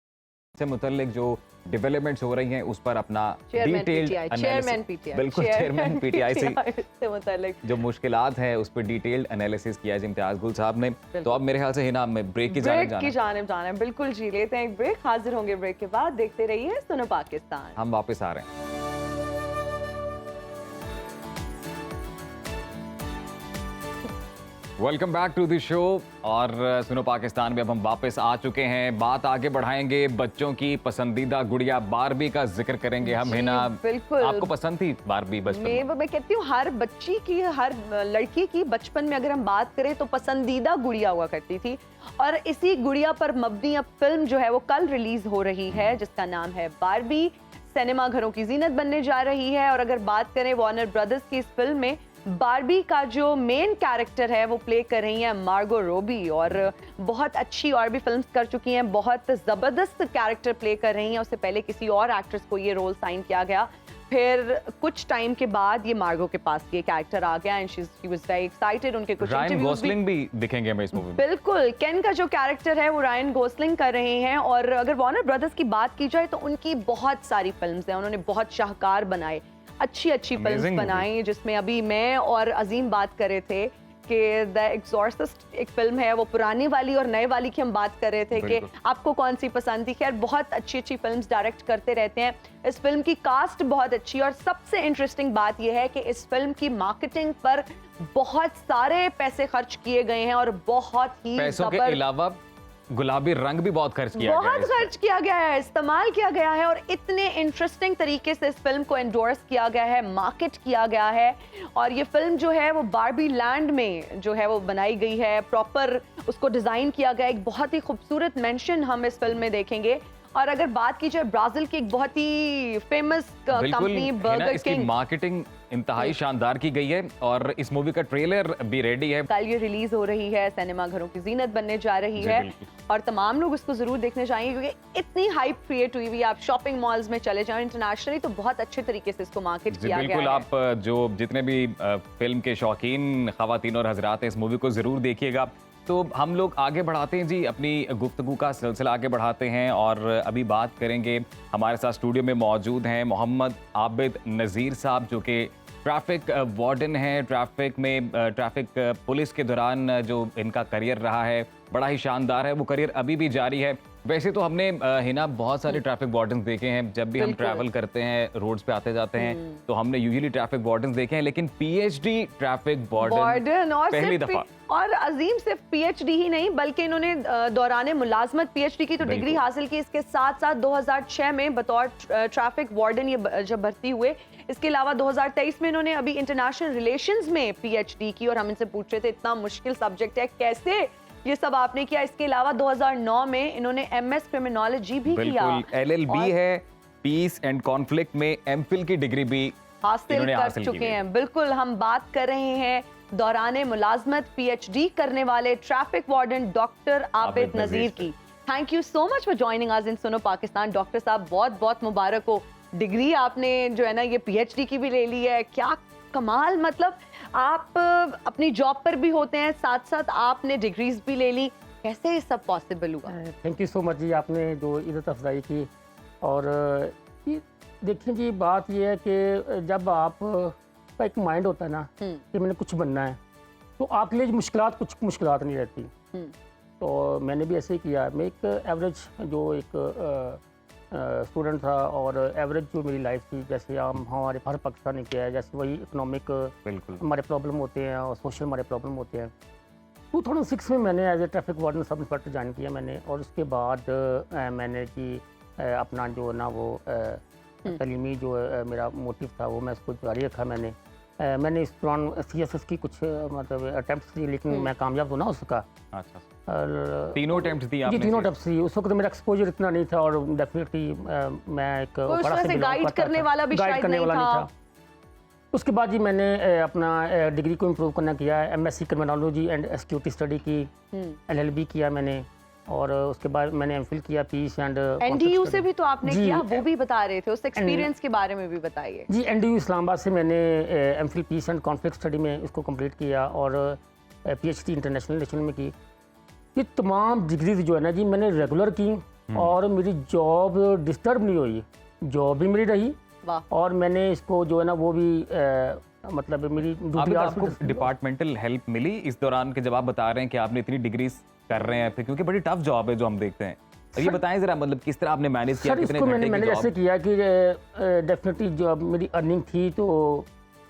Speaker 2: से मुतल्लिक जो डेवलपमेंट्स हो रही हैं उस पर अपना डिटेल्ड एनालिसिस, बिल्कुल चेयरमैन PTI से
Speaker 1: मुतल्लिक
Speaker 2: जो मुश्किलात है उस पर डिटेल्ड एनालिसिस किया है इम्तियाज़ गुल साहब ने। तो अब मेरे ख्याल से हिना में ब्रेक की जानिब
Speaker 1: जाना है। बिल्कुल जी, लेते हैं एक ब्रेक, हाजिर होंगे ब्रेक के बाद। देखते रहिए सुनो पाकिस्तान।
Speaker 2: हम वापस आ रहे हैं। Welcome back to the show. और सुनो पाकिस्तान में अब हम वापस आ चुके हैं। बात आगे बढ़ाएंगे, बच्चों की पसंदीदा गुड़िया बारबी का जिक्र करेंगे हम। हिना,
Speaker 1: बिल्कुल
Speaker 2: आपको पसंद थी बारबी बचपन में?
Speaker 1: मैं कहती हूँ हर बच्ची की, हर लड़की की बचपन में अगर हम बात करें तो पसंदीदा गुड़िया हुआ करती थी। और इसी गुड़िया पर मबनी अब फिल्म जो है वो कल रिलीज हो रही है, जिसका नाम है बारबी। सिनेमा घरों की जीनत बनने जा रही है। और अगर बात करें वार्नर ब्रदर्स की इस फिल्म में बारबी का जो मेन कैरेक्टर है वो प्ले कर रही हैं मार्गो रॉबी, और बहुत अच्छी और भी फिल्म्स कर चुकी हैं, बहुत ज़बरदस्त कैरेक्टर प्ले कर रही हैं। उससे पहले किसी और एक्ट्रेस को ये रोल साइन किया गया, फिर कुछ टाइम के बाद ये मार्गो के पास ये कैरेक्टर आ गया and she was very excited. उनके कुछ
Speaker 2: रायन गोसलिंग भी दिखेंगे हमें इस मूवी में।
Speaker 1: बिल्कुल, केन का जो कैरेक्टर है वो रायन गोसलिंग कर रहे हैं। और अगर वार्नर ब्रदर्स की बात की जाए तो उनकी बहुत सारी फिल्म्स हैं, उन्होंने बहुत शाहकार बनाए, अच्छी फिल्म्स बनाई, जिसमें अभी मैं और अजीम बात कर रहे थे कि द एग्जॉर्सिस्ट एक फिल्म है, वो पुरानी वाली और नए वाली की हम बात कर रहे थे कि आपको कौन सी पसंद थी। खैर बहुत अच्छी फिल्म्स डायरेक्ट करते रहते हैं। इस फिल्म की कास्ट बहुत अच्छी, और सबसे इंटरेस्टिंग बात यह है कि इस फिल्म की मार्केटिंग पर बहुत सारे पैसे खर्च किए गए हैं, और बहुत ही
Speaker 2: पैसों के अलावा गुलाबी रंग भी बहुत खर्च किया गया है,
Speaker 1: बहुत खर्च किया गया है, इस्तेमाल किया गया है, और इतने इंटरेस्टिंग तरीके से इस फिल्म को एंडोर्स किया गया है, मार्केट किया गया है। और ये फिल्म जो है वो बारबी लैंड में जो है वो बनाई गई है, प्रॉपर उसको डिजाइन किया गया। एक बहुत ही खूबसूरत मेंशन हम इस फिल्म में देखेंगे। और अगर बात की जाए ब्राजील की एक बहुत ही famous company Burger King,
Speaker 2: marketing इंतहाई शानदार की गई है, और इस मूवी का ट्रेलर भी रेडी है।
Speaker 1: कल ये रिलीज हो रही है, सिनेमा घरों की जीनत बनने जा रही है, और तमाम लोग इसको जरूर देखने जाएंगे क्योंकि इतनी हाइप क्रिएट हुई हुई है। आप शॉपिंग मॉल्स में चले जाएं, इंटरनेशनली तो बहुत अच्छे तरीके से इसको मार्केट किया गया है।
Speaker 2: बिल्कुल, आप जो जितने भी फिल्म के शौकीन खवातीन और हजरात हैं, इस मूवी को जरूर देखिएगा। तो हम लोग आगे बढ़ाते हैं जी, अपनी गुफ्तगू का सिलसिला आगे बढ़ाते हैं, और अभी बात करेंगे। हमारे साथ स्टूडियो में मौजूद हैं मोहम्मद आबिद नज़ीर साहब, जो कि ट्रैफिक वार्डन हैं। ट्रैफिक पुलिस के दौरान जो इनका करियर रहा है बड़ा ही शानदार है, वो करियर अभी भी जारी है। वैसे तो हमने हिना बहुत सारे ट्रैफिक वार्डन्स देखे हैं, जब भी हम ट्रैवल करते हैं, रोड्स पे आते जाते हैं, तो हमने यूजुअली ट्रैफिक वार्डन्स देखे हैं, लेकिन PhD ट्रैफिक वार्डन पहली दफा।
Speaker 1: और अजीम सिर्फ PhD ही नहीं, बल्कि इन्होंने दौरान मुलाजमत PhD की तो डिग्री हासिल की, इसके साथ साथ 2006 में बतौर ट्रैफिक वार्डन ये जब भर्ती हुए। इसके अलावा 2023 में इन्होंने अभी इंटरनेशनल रिलेशंस में PhD की, और हम इनसे पूछ रहे थे इतना मुश्किल सब्जेक्ट है, कैसे ये सब आपने किया। इसके अलावा 2009 में इन्होंने MS क्रिमिनोलॉजी भी किया,
Speaker 2: LLB है, पीस एंड कॉन्फ्लिक्ट में MPhil की डिग्री भी
Speaker 1: हासिल कर चुके हैं। बिल्कुल, हम बात कर रहे हैं दौरान मुलाजमत PhD करने वाले traffic warden doctor Abid Nazir की। Thank you so much for joining us in Suno Pakistan. Doctor साहब, बहुत बहुत मुबारक हो, डिग्री आपने जो है ना ये PhD की भी ले ली है, क्या कमाल। मतलब आप अपनी जॉब पर भी होते हैं, साथ साथ आपने डिग्रीज भी ले ली, कैसे ये सब पॉसिबल हुआ?
Speaker 6: थैंक यू सो मच जी, आपने जो इज्जत अफजाई की। और ये देखिए जी, बात ये है कि जब आप का एक माइंड होता है ना कि मैंने कुछ बनना है, तो आपके लिए कुछ मुश्किलात नहीं रहती। तो मैंने भी ऐसे ही किया। मैं एक एवरेज जो एक स्टूडेंट था और एवरेज जो मेरी लाइफ थी, जैसे हम हमारे हर पाकिस्तानी के है, जैसे वही इकोनॉमिक
Speaker 2: बिल्कुल
Speaker 6: हमारे प्रॉब्लम होते हैं और सोशल हमारे प्रॉब्लम होते हैं। 2006 में मैंने as a traffic warden sub inspector join किया मैंने, और उसके बाद मैंने जी अपना जो ना वो तलीमी जो मेरा मोटिव था वो मैं उसको जारी रखा। मैंने इस दौरान CSS की कुछ मतलब अटैम्प्ट दी, लेकिन मैं कामयाब तो ना हो सका।
Speaker 2: अच्छा, तीनों अटेम्प्ट दिए
Speaker 6: जी
Speaker 2: आपने?
Speaker 6: तीनों अटैम्प्ट दी। उस वक्त मेरा एक्सपोजर इतना नहीं था और डेफिनेटली मैं एक
Speaker 1: उस
Speaker 6: बड़ा
Speaker 1: तरह से
Speaker 6: belong
Speaker 1: गाइड
Speaker 6: करता
Speaker 1: करने
Speaker 6: था।
Speaker 1: वाला भी
Speaker 6: गाइड
Speaker 1: शायद
Speaker 6: करने
Speaker 1: नहीं
Speaker 6: वाला
Speaker 1: था।
Speaker 6: उसके बाद जी मैंने अपना डिग्री को इम्प्रूव करना किया, MSc criminology and security study की, LLB किया मैंने, और उसके बाद मैंने MPhil किया पीस एंड
Speaker 1: NDU से भी तो आपने
Speaker 6: जी,
Speaker 1: किया, वो भी बता रहे थे, उस एक्सपीरियंस के बारे में भी बताइए।
Speaker 6: जी NDU इस्लामाबाद से मैंने MPhil peace and conflict study में इसको कंप्लीट किया और PhD इंटरनेशनल रिलेशन में की। ये तमाम डिग्रीज जो है ना जी मैंने रेगुलर की और मेरी जॉब डिस्टर्ब नहीं हुई, जॉब भी मेरी रही
Speaker 1: वाह।
Speaker 6: और मैंने इसको जो है ना वो भी मतलब मेरी ड्यूटी
Speaker 2: आपको डिपार्टमेंटल हेल्प मिली इस दौरान के, जब आप बता रहे हैं कि आपने इतनी डिग्रीज कर रहे हैं फिर, क्योंकि बड़ी टफ जॉब है जो हम देखते हैं। और ये बताएं जरा, मतलब किस तरह आपने मैनेज किया,
Speaker 6: सर
Speaker 2: कितने
Speaker 6: इसको
Speaker 2: घंटे
Speaker 6: मैंने
Speaker 2: की
Speaker 6: जैसे
Speaker 2: जॉब?
Speaker 6: किया कि डेफिनेटली जो मेरी अर्निंग थी तो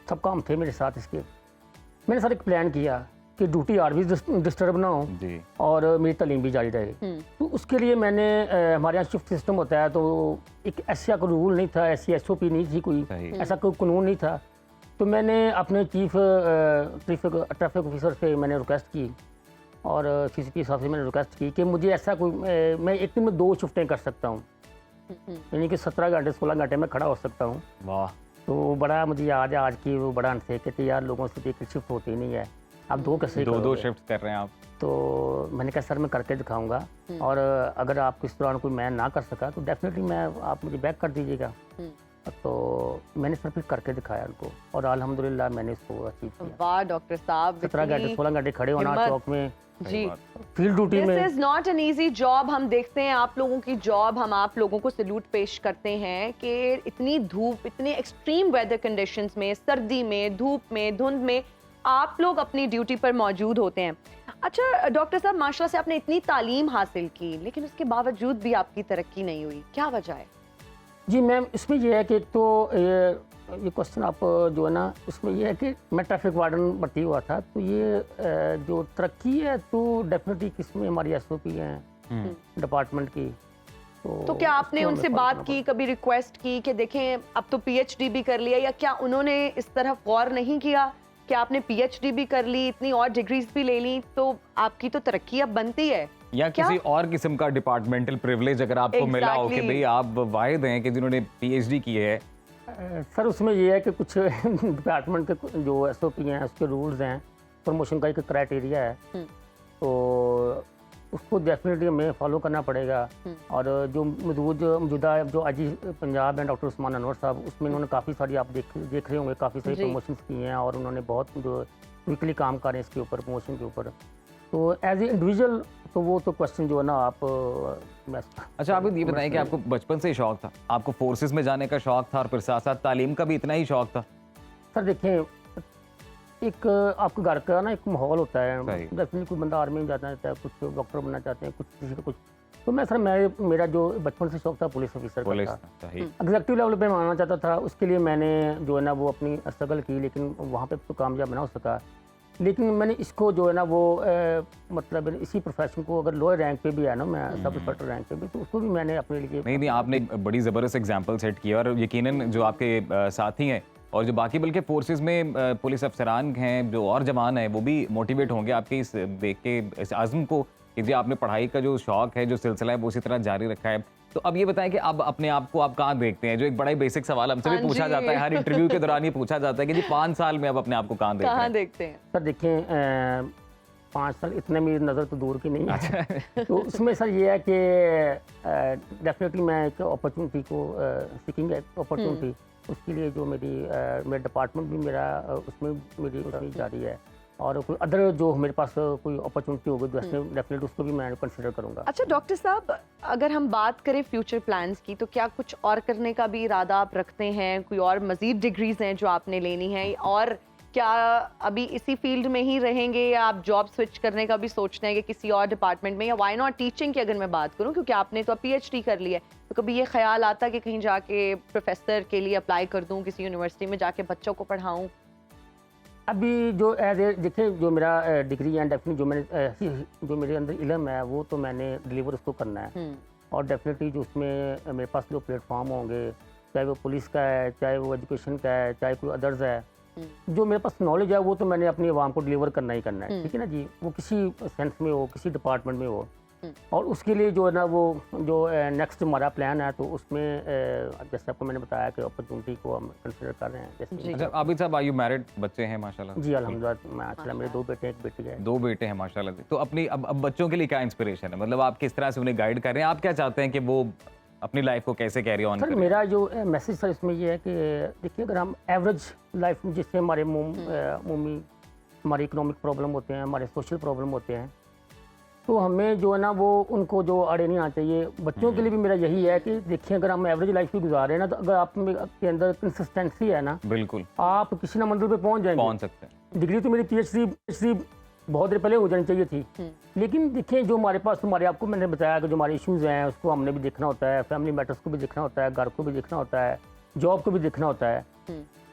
Speaker 6: सब काम थे मेरे साथ इसके। मैंने सर एक प्लान किया कि ड्यूटी आर भी डिस्टर्ब ना हो
Speaker 2: जी
Speaker 6: और मेरी तालीम भी जारी रहे। तो उसके लिए मैंने हमारे यहाँ शिफ्ट सिस्टम होता है, तो एक ऐसा कोई रूल नहीं था, ऐसी SOP नहीं थी, कोई
Speaker 2: सही।
Speaker 6: ऐसा कोई कानून नहीं था। तो मैंने अपने चीफ ट्रैफिक ऑफिसर से मैंने रिक्वेस्ट की और CCP साहब से मैंने रिक्वेस्ट की कि मुझे ऐसा कोई मैं एक दिन में 2 शिफ्टें कर सकता हूँ, यानी कि 17 घंटे 16 घंटे में खड़ा हो सकता हूँ।
Speaker 2: वाह।
Speaker 6: तो बड़ा मुझे याद है आज की वो बड़ा अनसे कहते यार लोगों से एक शिफ्ट होती नहीं है, आप 2 कैसे
Speaker 2: दो
Speaker 6: करोगे?
Speaker 2: शिफ्ट कर रहे हैं आप?
Speaker 6: तो मैंने कहा सर मैं करके दिखाऊंगा, और अगर आप इस दौरान कोई मैं ना कर सका तो डेफिनेटली मैं आप मुझे बैक कर दीजिएगा। तो मैंने सर फिर करके दिखाया उनको और अल्हम्दुलिल्लाह मैंने इसको अचीव किया।
Speaker 1: वाह डॉक्टर साहब,
Speaker 6: 17 घंटे 16 घंटे खड़े होना
Speaker 1: हिम्मत।
Speaker 6: चौक में,
Speaker 1: जी,
Speaker 6: फील्ड ड्यूटी
Speaker 1: दिस
Speaker 6: में।
Speaker 1: Is not an easy job. हम देखते हैं आप लोगों की जॉब, हम आप लोगों को सैल्यूट पेश करते हैं कि इतनी धूप, इतने एक्सट्रीम वेदर कंडीशंस में, सर्दी में, धूप में, धुंध में आप लोग अपनी ड्यूटी पर मौजूद होते हैं। अच्छा डॉक्टर साहब, माशाल्लाह से आपने इतनी तालीम हासिल की, लेकिन उसके बावजूद भी आपकी तरक्की नहीं हुई, क्या वजह है?
Speaker 6: जी मैम, इसमें यह है कि तो ये क्वेश्चन आप जो है ना, उसमें यह है कि मैं ट्रैफिक वार्डन भर्ती हुआ था, तो ये जो तरक्की है तो डेफिनेटली किसमें हमारी SOP है डिपार्टमेंट की।
Speaker 1: तो क्या आपने उनसे बात की, कभी रिक्वेस्ट की कि देखें अब तो PhD भी कर लिया, या क्या उन्होंने इस तरफ गौर नहीं किया कि आपने PhD भी कर ली, इतनी और डिग्रीज भी ले ली, तो आपकी तो तरक्की अब बनती है?
Speaker 2: या किसी और किस्म का डिपार्टमेंटल प्रिविलेज अगर आपको मिला हो कि भाई आप वाहिद हैं कि जिन्होंने PhD की है?
Speaker 6: सर उसमें ये है कि कुछ डिपार्टमेंट के जो SOP हैं, उसके रूल्स हैं, प्रमोशन का एक क्राइटेरिया है, तो उसको डेफिनेटली हमें फॉलो करना पड़ेगा। और जो मौजूदा जो अजी पंजाब हैं डॉक्टर उस्मान अनवर साहब, उसमें उन्होंने काफ़ी सारी आप देख रहे होंगे, काफ़ी सारी प्रमोशन की हैं और उन्होंने बहुत जो वीकली काम कर रहे हैं इसके ऊपर, प्रमोशन के ऊपर। तो एज ए इंडिविजुअल तो वो तो क्वेश्चन जो है ना आप
Speaker 2: अच्छा आप ये बताएं कि आपको बचपन से ही शौक था, आपको फोर्सेस में जाने का शौक था और फिर साथ साथ तालीम का भी इतना ही शौक था?
Speaker 6: सर देखें, एक आपके घर का ना एक माहौल होता है, डेफिनेटली कोई बंदा आर्मी में जाना चाहता है, कुछ डॉक्टर बनना चाहते हैं, कुछ किसी का कुछ। तो मैं सर मेरा जो बचपन से शौक था पुलिस ऑफिसर का था, एग्जीक्यूटिव लेवल पे मैं आना चाहता था। उसके लिए मैंने जो है ना वो अपनी स्ट्रगल की, लेकिन वहाँ पे तो कामयाब ना हो सका। लेकिन मैंने इसको जो है ना वो मतलब इसी प्रोफेशन को अगर लोअर रैंक पे भी है ना, मैं सब इंस्पेक्टर रैंक पे भी, तो उसको भी मैंने अपने लिए
Speaker 2: नहीं आपने बड़ी ज़बरदस्त एग्जाम्पल सेट किया और यकीनन जो आपके साथी हैं और जो बाकी बल्कि फोर्सेस में पुलिस अफसरान हैं, जो और जवान हैं, वो भी मोटिवेट होंगे आपके इस देख के, इस आज़म को कि जी आपने पढ़ाई का जो शौक है, जो सिलसिला है, वो उसी तरह जारी रखा है। तो अब ये बताएं कि अब अपने आप को आप कहाँ देखते हैं? जो एक बड़ा ही बेसिक सवाल हमसे भी पूछा जाता है, हर इंटरव्यू के दौरान ये पूछा जाता है कि जी 5 साल में अब अपने आप को कहाँ
Speaker 1: देखते हैं?
Speaker 6: सर देखें 5 साल इतने मेरी नज़र तो दूर की नहीं है। तो उसमें सर ये है कि डेफिनेटली मैं एक अपॉर्चुनिटी को सीकिंग अपॉर्चुनिटी, उसके लिए जो मेरा डिपार्टमेंट भी मेरा उसमें मेरी जारी है, और कोई अदर जो मेरे पास कोई अपॉर्चुनिटी होगी डेफिनेटली उसको भी मैं कंसिडर करूंगा।
Speaker 1: अच्छा डॉक्टर साहब, अगर हम बात करें फ्यूचर प्लान्स की, तो क्या कुछ और करने का भी इरादा आप रखते हैं? कोई और मजीद डिग्रीज हैं जो आपने लेनी है, और क्या अभी इसी फील्ड में ही रहेंगे या आप जॉब स्विच करने का भी सोचते हैं कि किसी और डिपार्टमेंट में, या व्हाई नॉट टीचिंग की अगर मैं बात करूं, क्योंकि आपने तो पीएचडी कर लिया है, तो कभी ये ख्याल आता कि कहीं जाके प्रोफेसर के लिए अप्लाई कर दूं, किसी यूनिवर्सिटी में जाके बच्चों को पढ़ाऊं?
Speaker 6: अभी जो देखिए जो मेरा डिग्री है, डेफिनेटली जो मेरे अंदर इल्म है वो तो मैंने डिलीवर उसको करना है। और डेफिनेटली जो उसमें मेरे पास जो प्लेटफॉर्म होंगे, चाहे वो पुलिस का है, चाहे वो एजुकेशन का है, चाहे कोई अदर्स है, जो मेरे पास नॉलेज है वो तो मैंने अपनी आवाम को डिलीवर करना ही करना है, ठीक है ना जी। वो किसी सेंस में हो, किसी डिपार्टमेंट में हो, और उसके लिए जो है ना वो जो नेक्स्ट हमारा प्लान है, तो उसमें जैसे आपको मैंने बताया कि अपॉर्चुनिटी को हम कंसिडर कर रहे हैं। जैसे
Speaker 2: अच्छा आबिद साहब, आर यू मैरिड? बच्चे हैं माशाल्लाह?
Speaker 6: जी अल्हम्दुलिल्लाह, माशाल्लाह मेरे 2 बेटे, 1 बेटी है।
Speaker 2: 2 बेटे हैं माशाल्लाह से। तो अपनी अब बच्चों के लिए क्या इंस्पिरेशन है, मतलब आप किस तरह से उन्हें गाइड कर रहे हैं? आप क्या चाहते हैं कि वो अपनी लाइफ को कैसे कैरी ऑन
Speaker 6: सर
Speaker 2: करें?
Speaker 6: मेरा जो मैसेज सर इसमें ये है कि देखिए, अगर हम एवरेज लाइफ में, जिससे हमारे मम्मी हमारे इकोनॉमिक प्रॉब्लम होते हैं, हमारे सोशल प्रॉब्लम होते हैं, तो हमें जो है ना वो उनको जो अड़े नहीं आना चाहिए। बच्चों के लिए भी मेरा यही है कि देखिए, अगर हम एवरेज लाइफ भी गुजार रहे हैं ना, तो अगर आप में के अंदर कंसिस्टेंसी है ना,
Speaker 2: बिल्कुल
Speaker 6: आप किसी ना मंजिल पे पहुंच जाएंगे।
Speaker 2: पहुंच सकते हैं।
Speaker 6: डिग्री तो मेरी पीएचडी बहुत देर पहले हो जानी चाहिए थी, लेकिन देखिए जो हमारे पास, हमारे आपको मैंने बताया कि जो हमारे इश्यूज़ हैं उसको हमने भी देखना होता है, फैमिली मैटर्स को भी देखना होता है, घर को भी देखना होता है, जॉब को भी देखना होता है।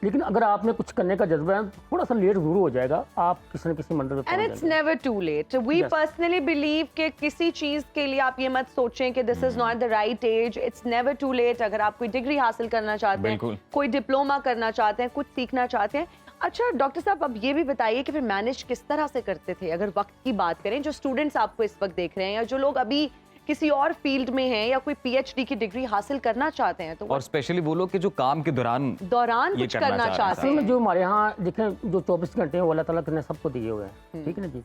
Speaker 6: लेकिन अगर आप में कुछ करने का जज्बा है, थोड़ा सा लेट जरूर हो जाएगा, आप किसी न किसी मंजिल पे
Speaker 1: एंड
Speaker 6: पहुंच
Speaker 1: इट्स
Speaker 6: जाएंगे।
Speaker 1: Never too late. We
Speaker 6: Yes.
Speaker 1: Personally believe कि किसी चीज के लिए आप ये मत सोचें कि this is not the right age. It's never too late. अगर आप कोई डिग्री हासिल करना चाहते
Speaker 2: बिल्कुल।
Speaker 1: हैं, कोई डिप्लोमा करना चाहते हैं, कुछ सीखना चाहते हैं। अच्छा डॉक्टर साहब, अब ये भी बताइए कि फिर मैनेज किस तरह से करते थे, अगर वक्त की बात करें, जो स्टूडेंट्स आपको इस वक्त देख रहे हैं या जो लोग अभी किसी और फील्ड में हैं या कोई पीएचडी की डिग्री हासिल करना चाहते हैं, तो
Speaker 2: और स्पेशली वो लोग कि जो काम के दौरान
Speaker 1: दौरान
Speaker 2: ये
Speaker 1: कुछ
Speaker 2: करना
Speaker 1: करना
Speaker 2: चाह रहे हैं।
Speaker 1: चाहते
Speaker 6: असल में
Speaker 1: हैं।
Speaker 6: जो हमारे यहाँ देखें, जो 24 घंटे हैं वो अल्लाह ताला ने सबको दिए हुए हैं, ठीक है ना जी।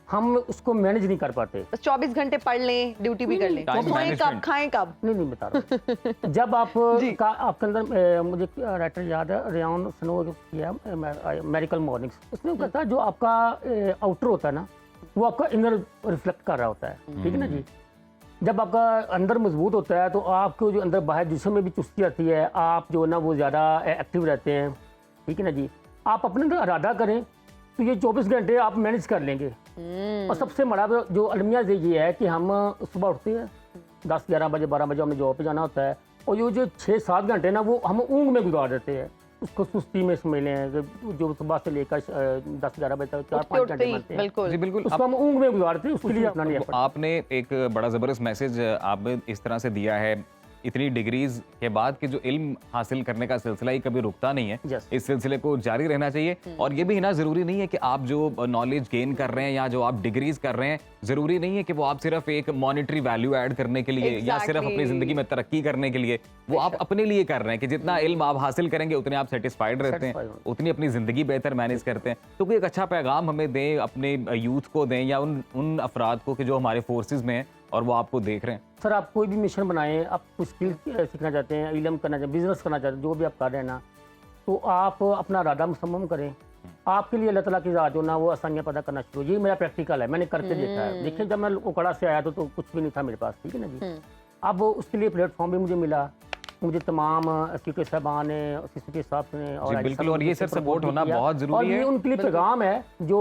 Speaker 6: हम उसको मैनेज नहीं कर पाते।
Speaker 1: बस 24 घंटे पढ़ लें, ड्यूटी भी कर लें,
Speaker 2: Time
Speaker 1: सोएं कब,
Speaker 2: management।
Speaker 1: खाएं कब?
Speaker 6: नहीं बता रहा जब आप आपके अंदर मुझे राइटर याद है, रेयान स्नो जो किया मेरिकल मॉर्निंग्स, उसमें कहता है जो आपका आउटर होता है ना, वो आपका इनर रिफ्लेक्ट कर रहा होता है, ठीक है ना जी। जब आपका अंदर मजबूत होता है तो आपको जो अंदर बाहर जिस्म में भी चुस्ती आती है, आप जो है ना वो ज़्यादा एक्टिव रहते हैं, ठीक है ना जी। आप अपने अंदर इरादा करें तो ये 24 घंटे आप मैनेज कर लेंगे। और सबसे बड़ा जो अलमिया ये है कि हम सुबह उठते हैं 10-11 बजे, 12 बजे हमें जॉब पे जाना होता है, और ये जो 6-7 घंटे ना वो हम ऊँग में गुजार देते हैं, उसको सुस्ती में समझ लें, जो सुबह से लेकर 10-11 बजे तक 4-5
Speaker 1: उठते
Speaker 6: घंटे
Speaker 1: ही,
Speaker 6: बनते हैं,
Speaker 1: बिल्कुल।
Speaker 2: जी बिल्कुल।
Speaker 6: उसको हम ऊँग में गुजारते हैं, उसके लिए अपना नहीं effort।
Speaker 2: आपने एक बड़ा ज़बरदस्त मैसेज आप इस तरह से दिया है, इतनी डिग्रीज के बाद कि जो इल्म हासिल करने का सिलसिला ही कभी रुकता नहीं है।
Speaker 6: Yes.
Speaker 2: इस सिलसिले को जारी रहना चाहिए। और ये भी ना ज़रूरी नहीं है कि आप जो नॉलेज गेन कर रहे हैं या जो आप डिग्रीज कर रहे हैं, ज़रूरी नहीं है कि वो आप सिर्फ एक मॉनेटरी वैल्यू ऐड करने के लिए या सिर्फ अपनी ज़िंदगी में तरक्की करने के लिए, वो आप अपने लिए कर रहे हैं कि जितना इल्म आप हासिल करेंगे उतने आप सेटिस्फाइड रहते हैं, उतनी अपनी ज़िंदगी बेहतर मैनेज करते हैं। तो कोई एक अच्छा पैगाम हमें दें, अपने यूथ को दें या उन अफराद को कि जो हमारे फोर्सेज में हैं और वो आपको देख रहे हैं।
Speaker 6: सर आप कोई भी मिशन बनाएं, आप कुछ स्किल सीखना चाहते हैं, इल्म करना चाहते हैं, बिजनेस करना चाहते हैं, जो भी आप कर रहे हैं ना, तो आप अपना इरादा मुसम्मम करें। आपके लिए अल्लाह ताला की ज़ात जो ना वो आसानियाँ पैदा करना शुरू। ये मेरा प्रैक्टिकल है, मैंने करके देखा है। देखिए जब मैं ओकड़ा से आया तो कुछ भी नहीं था मेरे पास, ठीक है ना जी। अब उसके लिए प्लेटफॉर्म भी मुझे मिला, मुझे तमाम एसक्यूटी साहबान ने, एसक्यूटी साहब ने और
Speaker 2: जी, बिल्कुल। और ये सर सपोर्ट होना बहुत
Speaker 6: और
Speaker 2: ज़रूरी
Speaker 6: ये
Speaker 2: है।
Speaker 6: उनके लिए पैगाम है जो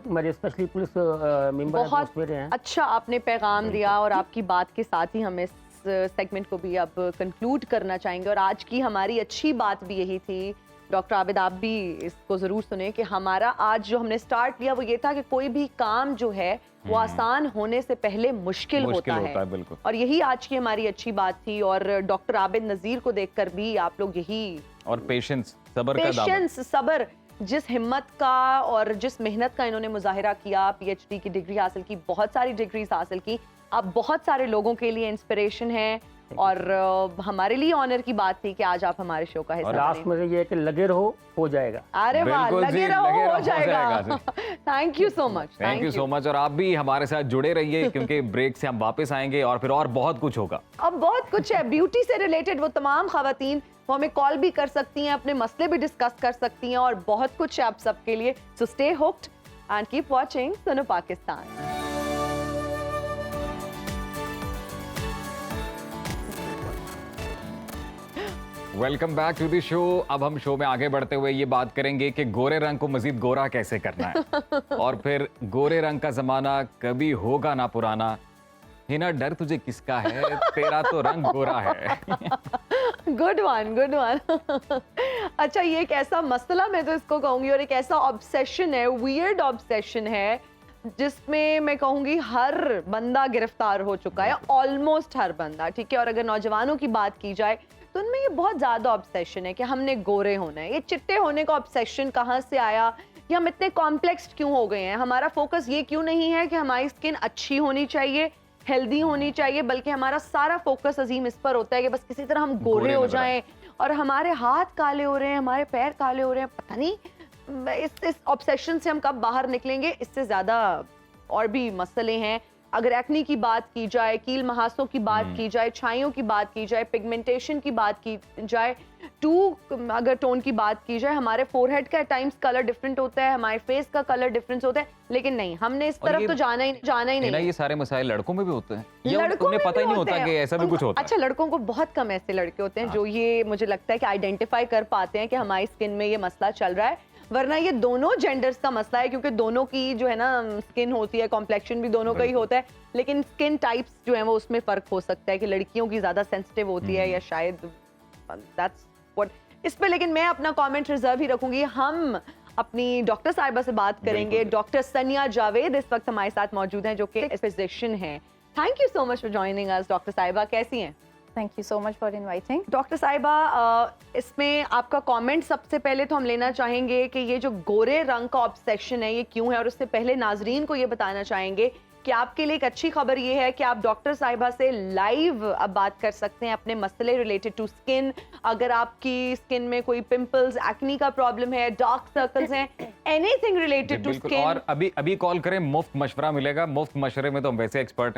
Speaker 6: मेरे स्पेशली पुलिस मेंबर
Speaker 1: बहुत
Speaker 6: मेरे हैं।
Speaker 1: अच्छा आपने पैगाम दिया, और आपकी बात के साथ ही हम इस सेगमेंट को भी अब कंक्लूड करना चाहेंगे। और आज की हमारी अच्छी बात भी यही थी, डॉक्टर आबिद आप भी इसको ज़रूर सुने, कि हमारा आज जो हमने स्टार्ट लिया वो ये था कि कोई भी काम जो है वो आसान होने से पहले मुश्किल होता है।
Speaker 2: बिल्कुल।
Speaker 1: और यही आज की हमारी अच्छी बात थी। और डॉक्टर आबिद नज़ीर को देखकर भी आप लोग यही
Speaker 2: और पेशेंस, सब्र का दामन।
Speaker 1: पेशेंस, सब्र, जिस हिम्मत का और जिस मेहनत का इन्होंने मुजाहिरा किया, पीएचडी की डिग्री हासिल की, बहुत सारी डिग्रीज हासिल की, आप बहुत सारे लोगों के लिए इंस्पिरेशन हैं। और हमारे लिए ऑनर की बात थी कि आज आप हमारे शो का
Speaker 6: और
Speaker 1: हिस्सा
Speaker 6: लास्ट
Speaker 1: बने।
Speaker 6: में ये है कि लगे रहो, हो जाएगा।
Speaker 1: अरे वाह,
Speaker 2: बिल्कुल
Speaker 1: लगे
Speaker 2: जी,
Speaker 1: रहो,
Speaker 2: लगे रहो,
Speaker 1: हो
Speaker 2: हो
Speaker 1: जाएगा।
Speaker 2: जाएगा
Speaker 1: thank you so much.
Speaker 2: Thank you so much. और आप भी हमारे साथ जुड़े रहिए क्योंकि ब्रेक से हम वापस आएंगे और फिर और बहुत कुछ होगा।
Speaker 1: अब बहुत कुछ है ब्यूटी से रिलेटेड, वो तमाम खवातीन वो हमें कॉल भी कर सकती हैं, अपने मसले भी डिस्कस कर सकती हैं, और बहुत कुछ है आप सबके लिए। So stay hooked and keep watching Suno Pakistan.
Speaker 2: Welcome back to the show. अब हम शो में आगे बढ़ते हुए ये बात करेंगे कि गोरे रंग को मजीद गोरा कैसे करना है और फिर गोरे रंग का जमाना कभी होगा ना पुराना। हिना, डर तुझे किसका है, तेरा तो रंग गोरा है।
Speaker 1: Good one, good one. अच्छा, ये एक ऐसा मसला मैं तो इसको कहूंगी और एक ऐसा ऑब्सेशन है, वियर्ड ऑब्सेशन है, जिसमें मैं कहूंगी हर बंदा गिरफ्तार हो चुका है, ऑलमोस्ट हर बंदा, ठीक है। और अगर नौजवानों की बात की जाए तो उनमें ये बहुत ज्यादा ऑब्सेशन है कि हमने गोरे होना है। ये चिट्टे होने का ऑब्सेशन कहाँ से आया, ये हम इतने कॉम्प्लेक्स क्यों हो गए हैं, हमारा फोकस ये क्यों नहीं है कि हमारी स्किन अच्छी होनी चाहिए, हेल्दी होनी चाहिए, बल्कि हमारा सारा फोकस अजीम इस पर होता है कि बस किसी तरह हम गोरे हो जाएं। और हमारे हाथ काले हो रहे हैं, हमारे पैर काले हो रहे हैं, पता नहीं इस ऑब्सेशन से हम कब बाहर निकलेंगे। इससे ज्यादा और भी मसले हैं। अगर एक्नी की बात की जाए, कील महासों की बात की जाए, छाइयों की बात की जाए, पिगमेंटेशन की बात की जाए, अगर टोन की बात की जाए, हमारे फोरहेड का टाइम्स कलर डिफरेंट होता है, हमारे फेस का कलर डिफरेंस होता है, लेकिन नहीं, हमने इस तरफ तो जाना ही नहीं।
Speaker 2: ये सारे मसाइल लड़कों में भी होते हैं,
Speaker 1: लड़कों
Speaker 2: उन्हें पता ही नहीं होता कि ऐसा भी कुछ होता है।
Speaker 1: अच्छा, लड़कों को बहुत कम ऐसे लड़के होते हैं जो ये मुझे लगता है कि आइडेंटिफाई कर पाते हैं कि हमारी स्किन में ये मसला चल रहा है, वरना ये दोनों जेंडर्स का मसला है, क्योंकि दोनों की जो है ना स्किन होती है, कॉम्प्लेक्शन भी दोनों का ही होता है, लेकिन स्किन टाइप्स जो है वो उसमें फर्क हो सकता है कि लड़कियों की ज्यादा सेंसिटिव होती है या शायद दैट्स व्हाट इस पे। लेकिन मैं अपना कमेंट रिजर्व ही रखूंगी। हम अपनी डॉक्टर साहिबा से बात करेंगे। डॉक्टर सनिया जावेद इस वक्त हमारे साथ मौजूद हैं, जो कि फिजिशियन हैं। Thank you so much for joining us doctor साहिबा, कैसी हैं?
Speaker 7: Thank you so much for inviting.
Speaker 1: Doctor साहिबा, इसमें आपका कमेंट सबसे पहले तो हम लेना चाहेंगे कि ये जो गोरे रंग का ऑब्सेशन है ये क्यों है, और उससे पहले नाजरीन को ये बताना चाहेंगे कि आपके लिए एक अच्छी खबर ये है कि आप डॉक्टर साहिबा से लाइव अब बात कर सकते हैं अपने मसले रिलेटेड टू स्किन। अगर आपकी स्किन में कोई पिंपल्स, एक्नी का प्रॉब्लम है, डार्क सर्कल्स हैं, एनीथिंग रिलेटेड टू स्किन,
Speaker 2: और अभी कॉल करें, मुफ्त मशवरा मिलेगा। मुफ्त मशवरे में तो हम वैसे एक्सपर्ट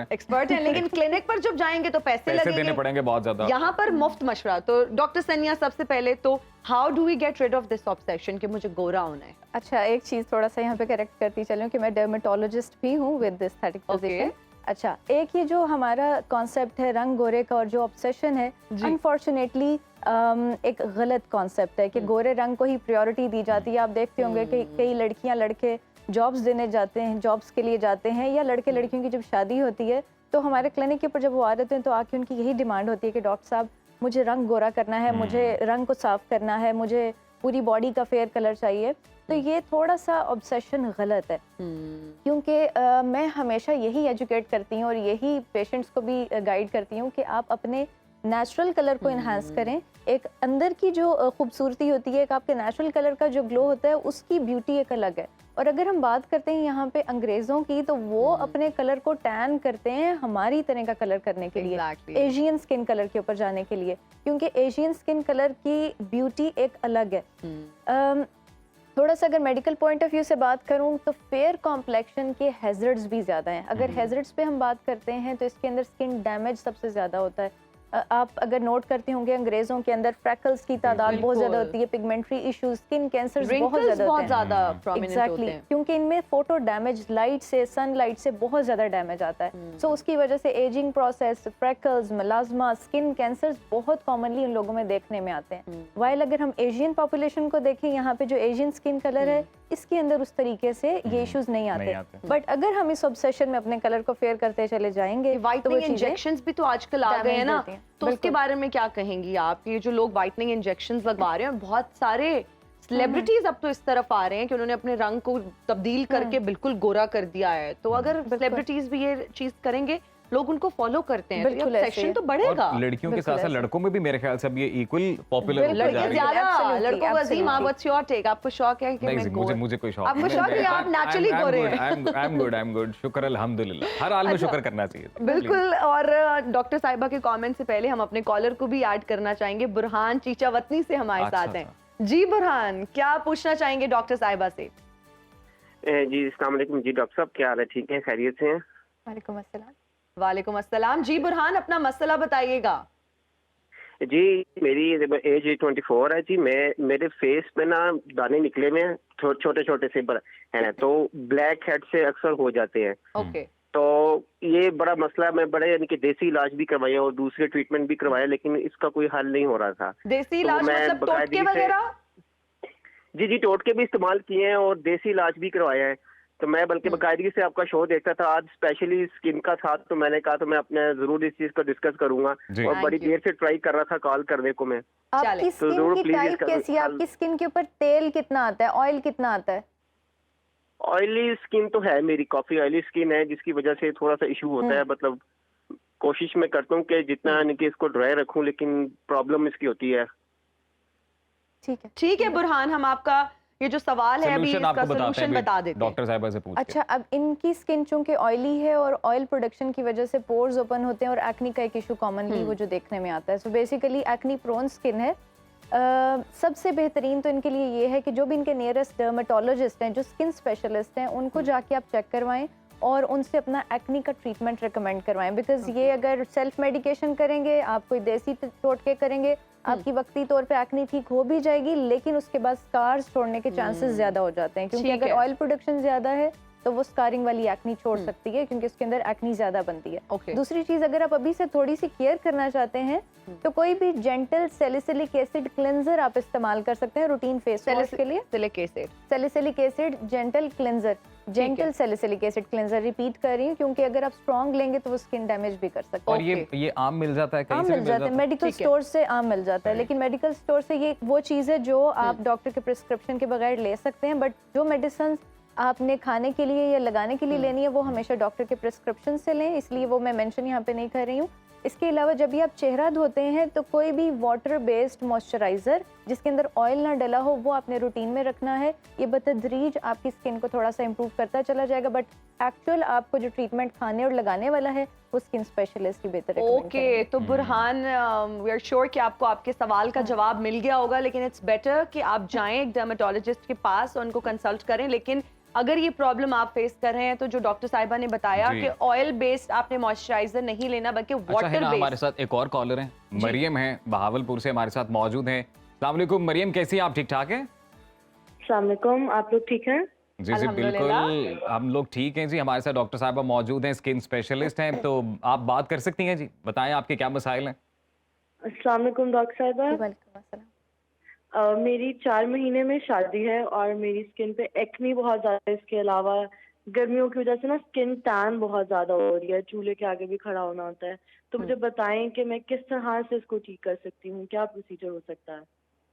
Speaker 2: हैं,
Speaker 1: लेकिन क्लिनिक पर जब जाएंगे तो पैसे
Speaker 2: देने पड़ेंगे बहुत ज्यादा।
Speaker 1: यहाँ पर मुफ्त मशवरा। तो डॉक्टर सनिया, सबसे पहले तो how do we get rid of this obsession कि मुझे गोरा होना है?
Speaker 7: अच्छा, एक चीज थोड़ा सा यहाँ पे करेक्ट करती चलूं कि मैं डर्मेटोलॉजिस्ट भी हूँ विद दिस एस्थेटिक पोजीशन। अच्छा, एक ये जो हमारा कॉन्सेप्ट है रंग गोरे का और जो ऑब्सेशन है, अनफॉर्चुनेटली एक गलत कॉन्सेप्ट है कि गोरे रंग को ही प्रायोरिटी दी जाती है। आप देखते होंगे कि कई लड़कियां लड़के जॉब्स देने जाते हैं, जॉब्स के लिए जाते हैं, या लड़के लड़कियों की जब शादी होती है तो हमारे क्लिनिक के ऊपर जब वो आ रहे हैं तो आके उनकी यही डिमांड होती है कि डॉक्टर साहब मुझे रंग गोरा करना है, मुझे रंग को साफ करना है, मुझे पूरी बॉडी का फेयर कलर चाहिए। तो ये थोड़ा सा ऑब्सेशन गलत है, क्योंकि मैं हमेशा यही एजुकेट करती हूँ और यही पेशेंट्स को भी गाइड करती हूँ कि आप अपने नेचुरल कलर को इन्हांस करें। एक अंदर की जो खूबसूरती होती है, एक आपके नेचुरल कलर का जो ग्लो होता है, उसकी ब्यूटी एक अलग है। और अगर हम बात करते हैं यहाँ पे अंग्रेज़ों की, तो वो अपने कलर को टैन करते हैं हमारी तरह का कलर करने के लिए, एशियन स्किन कलर के ऊपर जाने के लिए, क्योंकि एशियन स्किन कलर की ब्यूटी एक अलग है। थोड़ा सा अगर मेडिकल पॉइंट ऑफ व्यू से बात करूं तो फेयर कॉम्प्लेक्शन के हैजर्ड्स भी ज़्यादा हैं। अगर हैजर्ड्स पे हम बात करते हैं तो इसके अंदर स्किन डैमेज सबसे ज़्यादा होता है। आप अगर नोट करते होंगे अंग्रेजों के अंदर फ्रैकल्स की तादाद बहुत ज्यादा होती है, पिगमेंट्री इश्यूज, स्किन कैंसर्स बहुत ज्यादा होते हैं। एग्जैक्टली, क्योंकि इनमें फोटो डैमेज, लाइट से, सनलाइट से बहुत ज्यादा डैमेज आता है। सो उसकी वजह से ageing process, freckles, melasma, skin cancers बहुत कॉमनली इन लोगों में देखने में आते हैं। वाइल अगर हम एशियन पॉपुलेशन को देखें, यहाँ पे जो एशियन स्किन कलर है इसके अंदर उस तरीके से ये इश्यूज नहीं आते। बट अगर हम इस ऑब्सेशन में अपने कलर को फेयर करते चले जाएंगे,
Speaker 1: व्हाइटनिंग इंजेक्शंस भी तो आजकल आ गए हैं ना, तो उसके बारे में क्या कहेंगी आप? ये जो लोग व्हाइटनिंग इंजेक्शंस लगवा रहे हैं, बहुत सारे सेलिब्रिटीज अब तो इस तरफ आ रहे हैं कि उन्होंने अपने रंग को तब्दील करके बिल्कुल गोरा कर दिया है। तो अगर सेलिब्रिटीज भी ये चीज करेंगे, लोग उनको फॉलो करते हैं, तो सेक्शन तो बढ़ेगा।
Speaker 2: लड़कियों के साथ साथ लड़कों में भी मेरे ख्याल से अब ये इक्वल पॉपुलर होता जा रहा है।
Speaker 1: ज्यादा लड़कों का अजीम, आप व्हाट्स योर टेक? आपको शौक है कि मैं
Speaker 2: मुझे कोई शौक
Speaker 1: आपको शौक है? आप नेचुरली गोरे हैं।
Speaker 2: आई एम गुड, शुक्र अल्हम्दुलिल्लाह, हर हाल में शुक्र करना चाहिए।
Speaker 1: बिल्कुल। और डॉक्टर साहिबा के कमेंट से पहले हम अपने कॉलर को भी ऐड करना चाहेंगे। बुरहान चीचावतनी से हमारे साथ हैं। जी बुरहान, क्या पूछना चाहेंगे डॉक्टर साहिबा से?
Speaker 8: जी अस्सलाम वालेकुम। जी डॉक्टर साहब, क्या हाल है? ठीक है, खैरियत से हैं?
Speaker 7: वालेकुम अस्सलाम।
Speaker 1: वालेकुम अस्सलाम। जी बुरहान, अपना मसला बताइएगा।
Speaker 8: जी मेरी एज 24 है जी। मेरे फेस पे ना दाने निकले हुए हैं, छोटे छोटे से है ना, तो ब्लैक हेड से अक्सर हो जाते हैं।
Speaker 1: ओके।
Speaker 8: तो ये बड़ा मसला है। मैं बड़े यानी कि देसी इलाज भी करवाए और दूसरे ट्रीटमेंट भी करवाए, लेकिन इसका कोई हल नहीं हो रहा था।
Speaker 1: देसी इलाज
Speaker 8: मैं
Speaker 1: मतलब टोटके
Speaker 8: बाकायदगी से-
Speaker 1: वगैरह?
Speaker 8: जी टोटके भी इस्तेमाल किए हैं और देसी इलाज भी करवाया है। तो मैं बल्कि बाकायदगी से आपका शो देखता था, आज स्पेशली स्किन का था, तो मैंने कहा तो मैं अपने जरूर इस चीज को डिस्कस करूंगा
Speaker 2: जी।
Speaker 8: और बड़ी
Speaker 1: Thank you.
Speaker 8: देर से ट्राई कर रहा था कॉल करने को मैं।
Speaker 1: चलें।
Speaker 7: आपकी
Speaker 8: तो
Speaker 7: स्किन
Speaker 8: जरूर
Speaker 7: की
Speaker 8: please
Speaker 7: टाइप
Speaker 8: इसका
Speaker 7: कैसी है?
Speaker 8: हल-
Speaker 7: आपकी स्किन के ऊपर तेल कितना आता है, ऑयल कितना आता है?
Speaker 8: ऑयली स्किन तो है मेरी, काफी ऑयली स्किन है, जिसकी वजह से थोड़ा सा इशू होता है। मतलब कोशिश मैं करता हूँ कि जितना यानी कि इसको ड्राई रखूं, लेकिन प्रॉब्लम इसकी होती है।
Speaker 7: ठीक है।
Speaker 1: ठीक है बुरहान, हम आपका ये जो सवाल है अभी
Speaker 2: सोल्यूशन
Speaker 1: इसका
Speaker 2: आपको बताते
Speaker 1: सोल्यूशन
Speaker 2: हैं
Speaker 1: बता देते हैं।
Speaker 2: डॉक्टर साहिबा से पूछ के।
Speaker 7: अच्छा, अब इनकी स्किन चूंकि ऑयली है और ऑयल प्रोडक्शन की वजह से पोर्स ओपन होते हैं और एक्नी का एक इशू कॉमनली वो जो देखने में आता है। So basically acne prone skin है। सबसे बेहतरीन तो इनके लिए ये है कि जो भी इनके नियरेस्ट डर्मेटोलॉजिस्ट हैं, जो स्किन स्पेशलिस्ट हैं, उनको जाके आप चेक करवाएं और उनसे अपना एक्नी का ट्रीटमेंट रिकमेंड करवाएं। बिकॉज ये अगर सेल्फ मेडिकेशन करेंगे, आप कोई देसी टोटके करेंगे, आपकी वक्ती तौर पे एक्नी ठीक हो भी जाएगी, लेकिन उसके बाद स्कार्स छोड़ने के चांसेस ज्यादा हो जाते हैं, क्योंकि
Speaker 1: ठीक
Speaker 7: अगर
Speaker 1: है।
Speaker 7: ऑयल प्रोडक्शन ज्यादा है तो वो स्कारिंग वाली एक्नी छोड़ सकती है, क्योंकि उसके अंदर एक्नी ज्यादा बनती है।
Speaker 1: ओके।
Speaker 7: दूसरी चीज, अगर आप अभी से थोड़ी सी केयर करना चाहते हैं तो कोई भी जेंटल सैलिसिलिक एसिड क्लेंजर आप इस्तेमाल कर सकते हैं रूटीन फेस वॉश के लिए।
Speaker 1: सिलिक acid.
Speaker 7: Salicylic acid gentle cleanser, gentle salicylic acid cleanser, repeat कर रही हूँ क्योंकि अगर आप स्ट्रॉन्ग लेंगे तो वो स्किन डैमेज भी कर सकता है।
Speaker 2: और ये आम मिल जाता है, कहीं
Speaker 7: आम
Speaker 2: से भी
Speaker 7: मिल जाता है, मेडिकल
Speaker 1: ठीक है।
Speaker 7: स्टोर से आम मिल जाता है, लेकिन मेडिकल स्टोर से ये वो चीज़ है जो आप डॉक्टर के प्रिस्क्रिप्शन के बगैर ले सकते हैं, बट जो मेडिसिन आपने खाने के लिए या लगाने के लिए लेनी है वो हमेशा डॉक्टर के प्रिस्क्रिप्शन से लें, इसलिए वो मैं मेंशन यहाँ पे नहीं कर रही हूँ। इसके अलावा जब भी आप चेहरा धोते हैं तो कोई भी वाटर बेस्ड मॉइस्चराइजर जिसके अंदर ऑयल ना डला हो वो आपने रूटीन में रखना है। ये बतदरीज आपकी स्किन को थोड़ा सा इंप्रूव करता चला जाएगा, बट एक्चुअल आपको जो ट्रीटमेंट खाने और लगाने वाला है वो स्किन स्पेशलिस्ट की बेहतर recommend
Speaker 1: ओके,
Speaker 7: करेंगे।
Speaker 1: तो बुरहान वी आर श्योर कि आपको आपके सवाल का जवाब मिल गया होगा, लेकिन इट्स बेटर कि आप जाएं एक डर्मेटोलॉजिस्ट के पास और उनको कंसल्ट करें। लेकिन अगर ये प्रॉब्लम आप फेस कर रहे हैं तो जो डॉक्टर साहिबा ने बताया
Speaker 2: जी।
Speaker 1: कि ऑयल बेस्ड आपने मॉइस्चराइजर नहीं लेना बल्कि
Speaker 2: अच्छा है
Speaker 1: वाटर
Speaker 2: ना, हमारे
Speaker 1: बेस्ड।
Speaker 2: साथ एक और कॉलर हैं, मरियम है बहावलपुर से हमारे साथ मौजूद हैं। अस्सलाम वालेकुम मरियम, कैसी हैं आप? ठीक ठाक हैं?
Speaker 9: अस्सलाम वालेकुम, आप लोग ठीक हैं?
Speaker 2: जी जी
Speaker 1: अल्हम्दुलिल्लाह।
Speaker 2: बिल्कुल, हम लोग ठीक हैं जी। हमारे साथ डॉक्टर साहिबा मौजूद हैं, स्किन स्पेशलिस्ट हैं, तो आप बात कर सकती हैं जी। बताएं आपके क्या मसाइल हैं।
Speaker 9: अस्सलाम वालेकुम डॉक्टर साहिबा।
Speaker 7: वालेकुम अस्सलाम।
Speaker 9: मेरी 4 महीने में शादी है और मेरी स्किन पे एक्नी बहुत ज़्यादा है। इसके अलावा गर्मियों की वजह से ना स्किन टैन बहुत ज़्यादा हो रही है, चूल्हे के आगे भी खड़ा होना होता है। तो मुझे बताएं कि मैं किस तरह से इसको ठीक कर सकती हूँ, क्या प्रोसीजर हो सकता है?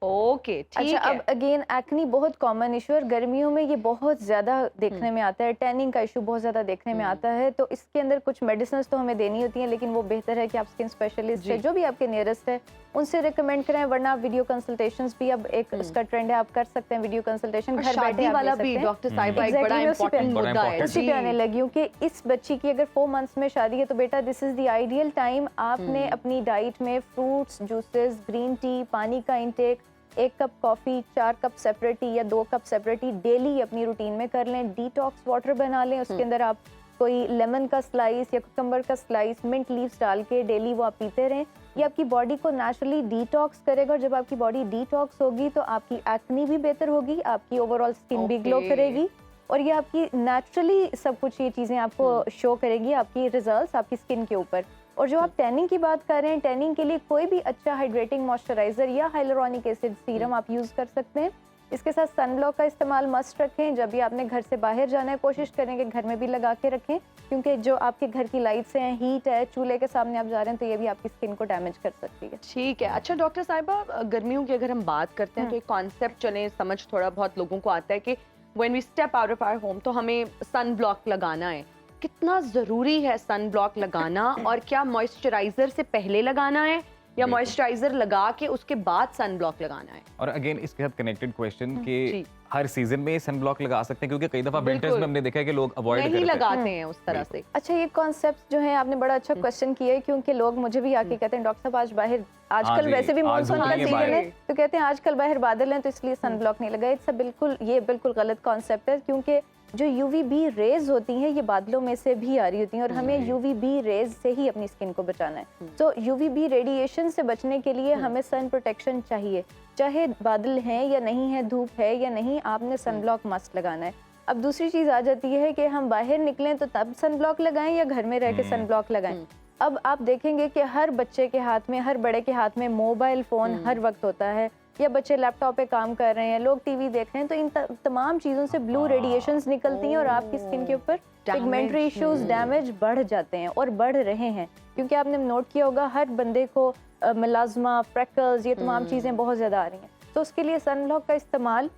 Speaker 1: ओके, ठीक
Speaker 7: अच्छा,
Speaker 1: है।
Speaker 7: अब अगेन एक्नी बहुत कॉमन इशू है और गर्मियों में ये बहुत ज़्यादा देखने में आता है, टैनिंग का इशू बहुत ज़्यादा देखने में आता है। तो इसके अंदर कुछ मेडिसिन तो हमें देनी होती हैं, लेकिन वो बेहतर है कि आप स्किन स्पेशलिस्ट
Speaker 1: जी।
Speaker 7: है जो भी आपके नियरेस्ट है उनसे रिकमेंड करें, वरना आप वीडियो कंसल्टेशंस भी अब एक उसका ट्रेंड है, आप कर सकते हैं वीडियो कंसल्टेशन
Speaker 1: और
Speaker 7: घर बैठे
Speaker 1: शादी
Speaker 7: आप
Speaker 1: वाला
Speaker 7: ले
Speaker 1: भी
Speaker 7: सकते हैं।
Speaker 1: डॉक्टर साहिबा एक
Speaker 7: Exactly,
Speaker 1: बड़ा
Speaker 7: मैं उसी पे-
Speaker 1: इंपॉर्टेंट
Speaker 2: बड़ा
Speaker 1: मुद्दा है।
Speaker 2: important
Speaker 7: उसी पे आने लगी हूँ कि इस बच्ची की अगर 4 मंथ्स में शादी है तो बेटा this is the ideal time. आपने अपनी डाइट में फ्रूट्स, जूसेस, ग्रीन टी, पानी का इंटेक, 1 कप कॉफ़ी, 4 कप सेपरेटी या 2 कप सेपरेटी डेली अपनी रूटीन में कर लें। डिटॉक्स वाटर बना लें, उसके अंदर आप कोई लेमन का स्लाइस या कुकम्बर का स्लाइस, मिंट लीव्स डाल के डेली वो आप पीते रहें। ये आपकी बॉडी को नेचुरली डिटॉक्स करेगा और जब आपकी बॉडी डिटॉक्स होगी तो आपकी एक्नी भी बेहतर होगी, आपकी ओवरऑल स्किन भी ग्लो
Speaker 1: Okay.
Speaker 7: करेगी और ये आपकी नेचुरली सब कुछ ये चीज़ें आपको शो करेगी, आपकी रिजल्ट्स आपकी स्किन के ऊपर। और जो आप टैनिंग की बात कर रहे हैं, टैनिंग के लिए कोई भी अच्छा हाइड्रेटिंग मॉइस्चराइजर या हाइलुरोनिक एसिड सीरम आप यूज़ कर सकते हैं। इसके साथ सनब्लॉक का इस्तेमाल मस्ट रखें। जब भी आपने घर से बाहर जाना है कोशिश करें कि घर में भी लगा के रखें, क्योंकि जो आपके घर की लाइट्स हैं, हीट है, चूल्हे के सामने आप जा रहे हैं तो ये भी आपकी स्किन को डैमेज कर सकती है।
Speaker 1: ठीक है। अच्छा डॉक्टर साहिबा, गर्मियों की अगर हम बात करते हैं तो एक कॉन्सेप्ट चले समझ थोड़ा बहुत लोगों को आता है कि when we step out of our home तो हमें सन ब्लॉक लगाना है। कितना ज़रूरी है सन ब्लॉक लगाना, और क्या मॉइस्चराइजर से पहले लगाना है या
Speaker 2: बिल्कुल।
Speaker 1: मॉइस्चराइजर लगा के उसके बाद सन ब्लॉक लगाना है?
Speaker 2: और अगेन इसके साथ कनेक्टेड क्वेश्चन
Speaker 1: जी।
Speaker 2: कि हर सीजन में सन ब्लॉक लगा सकते हैं, क्योंकि कई दफा विंटर्स
Speaker 1: बिल्कुल।
Speaker 2: में हमने देखा है कि लोग अवॉइड
Speaker 1: नहीं
Speaker 2: करते हैं।
Speaker 1: लगाते हैं उस तरह से।
Speaker 7: अच्छा, ये कॉन्सेप्ट जो है आपने बड़ा अच्छा क्वेश्चन किया है, क्योंकि लोग मुझे भी आके कहते हैं डॉक्टर साहब आज बाहर, आजकल
Speaker 2: जी,
Speaker 7: वैसे भी
Speaker 2: आज
Speaker 7: मॉनसून
Speaker 2: धूप
Speaker 7: का
Speaker 2: नहीं है
Speaker 7: सीजन है
Speaker 2: बाहर।
Speaker 7: तो कहते हैं आजकल बाहर बादल हैं तो इसलिए सन ब्लॉक नहीं लगा। इट्स ये बिल्कुल गलत कॉन्सेप्ट है, क्योंकि जो यूवीबी रेज होती हैं ये बादलों में से भी आ रही होती हैं और हमें यूवीबी रेज से ही अपनी स्किन को बचाना है। तो यूवीबी रेडिएशन से बचने के लिए हमें सन प्रोटेक्शन चाहिए, चाहे बादल हैं या नहीं है, धूप है या नहीं, आपने सन ब्लॉक मस्ट लगाना है। अब दूसरी चीज़ आ जाती है कि हम बाहर निकलें तो तब सन ब्लॉक लगाएं या घर में रह के सन ब्लॉक लगाएं। अब आप देखेंगे कि हर बच्चे के हाथ में, हर बड़े के हाथ में मोबाइल फ़ोन हर वक्त होता है, या बच्चे लैपटॉप पे काम कर रहे हैं, लोग टीवी देख रहे हैं, तो इन तमाम चीज़ों से ब्लू रेडिएशंस निकलती हैं और आपकी स्किन के ऊपर पिगमेंटरी इश्यूज, डैमेज बढ़ जाते हैं और बढ़ रहे हैं। क्योंकि आपने नोट किया होगा हर बंदे को मेलाज़मा, फ्रेकल्स, ये तमाम चीज़ें बहुत ज़्यादा आ रही हैं। तो उसके लिए सन ब्लॉक का इस्तेमाल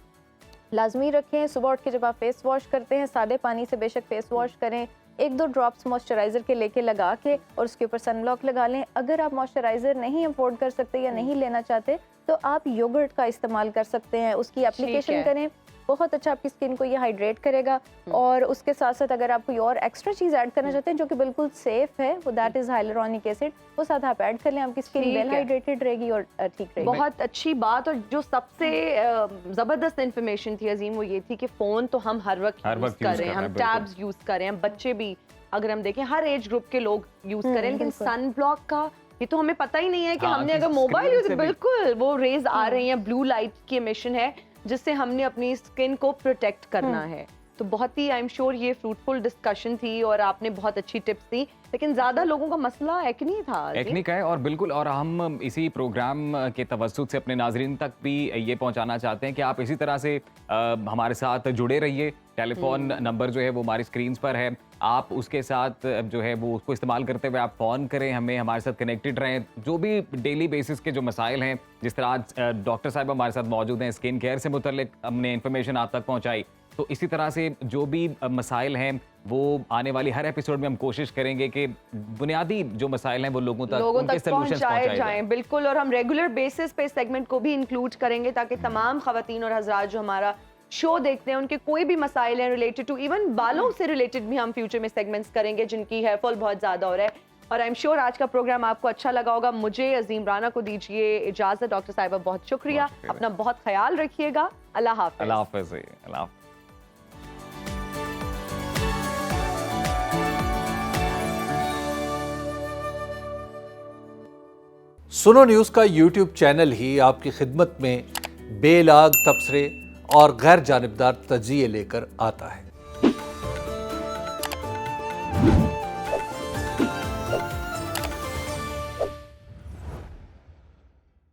Speaker 7: लाजमी रखें। सुबह उठ के जब आप फेस वॉश करते हैं, सादे पानी से बेशक फेस वॉश करें, 1-2 ड्रॉप्स मॉइस्चराइज़र के लेके लगा के और उसके ऊपर सन ब्लॉक लगा लें। अगर आप मॉइस्चराइज़र नहीं अफोर्ड कर सकते या नहीं लेना चाहते तो आप योगर्ट का इस्तेमाल कर सकते हैं, उसकी एप्लीकेशन करें, बहुत अच्छा आपकी स्किन को ये हाइड्रेट करेगा। और उसके साथ साथ अगर आप कोई और एक्स्ट्रा चीज़ ऐड करना चाहते हैं जो कि बिल्कुल सेफ है, वो दैट इज़ हाइलुरोनिक एसिड, वो साथ आप ऐड कर लें, आपकी स्किन वेल हाइड्रेटेड रहेगी और ठीक रहेगी।
Speaker 1: बहुत अच्छी बात। और जो सबसे ज़बरदस्त इन्फॉर्मेशन थी अजीम, वो ये थी कि फ़ोन तो हम हर वक्त यूज़ कर रहे हैं, हम टैब्स यूज़ कर रहे हैं, बच्चे भी, अगर हम देखें हर एज ग्रुप के लोग यूज़ करें, लेकिन सन ब्लॉक का ये तो हमें पता ही नहीं है कि हमने अगर मोबाइल यूज, बिल्कुल वो रेज आ रही हैं, ब्लू लाइट की एमिशन है जिससे हमने अपनी स्किन को प्रोटेक्ट करना है। तो बहुत ही आई एम श्योर ये फ्रूटफुल डिस्कशन थी और आपने बहुत अच्छी टिप्स दी। लेकिन ज़्यादा लोगों का मसला एक्नी था,
Speaker 2: एक्नी का है, और बिल्कुल, और हम इसी प्रोग्राम के तवज्जुद से अपने नाजरीन तक भी ये पहुंचाना चाहते हैं कि आप इसी तरह से हमारे साथ जुड़े रहिए। टेलीफोन नंबर जो है वो हमारी स्क्रीन्स पर है, आप उसके साथ जो है वो उसको इस्तेमाल करते हुए आप फ़ोन करें, हमें हमारे साथ कनेक्टेड रहें। जो भी डेली बेसिस के जो मसाइल हैं, जिस तरह आज डॉक्टर साहब हमारे साथ मौजूद हैं, स्किन केयर से मुतल्लिक हमने इन्फॉर्मेशन आप तक पहुँचाई, तो इसी तरह से जो भी मसाइल हैं वो आने वाली हर एपिसोड में हम कोशिश करेंगे कि बुनियादी जो मसाइल हैं वो लोगों तक उनके सॉल्यूशंस पहुंचाए जाएं।
Speaker 1: बिल्कुल, और हम रेगुलर बेसिस पे सेगमेंट को भी इंक्लूड करेंगे ताकि तमाम खवातीन और हजरात जो हमारा शो देखते हैं उनके कोई भी मसाइल हैं रिलेटेड टू, इवन बालों से रिलेटेड भी हम फ्यूचर में सेगमेंट्स करेंगे जिनकी हेयर फॉल बहुत ज़्यादा हो रहा है। और आई एम श्योर आज का प्रोग्राम आपको अच्छा लगा होगा। मुझे अजीम राना को दीजिए इजाज़त। डॉक्टर साहिबा बहुत शुक्रिया, अपना बहुत ख्याल रखिएगा। अल्लाह हाफ़िज़।
Speaker 2: अल्लाह हाफ़िज़। अल्लाह हाफ़िज़।
Speaker 10: सुनो न्यूज़ का यूट्यूब चैनल ही आपकी खिदमत में बेलाग तबसरे और गैर जानिबदार तज्ज़िये लेकर आता है।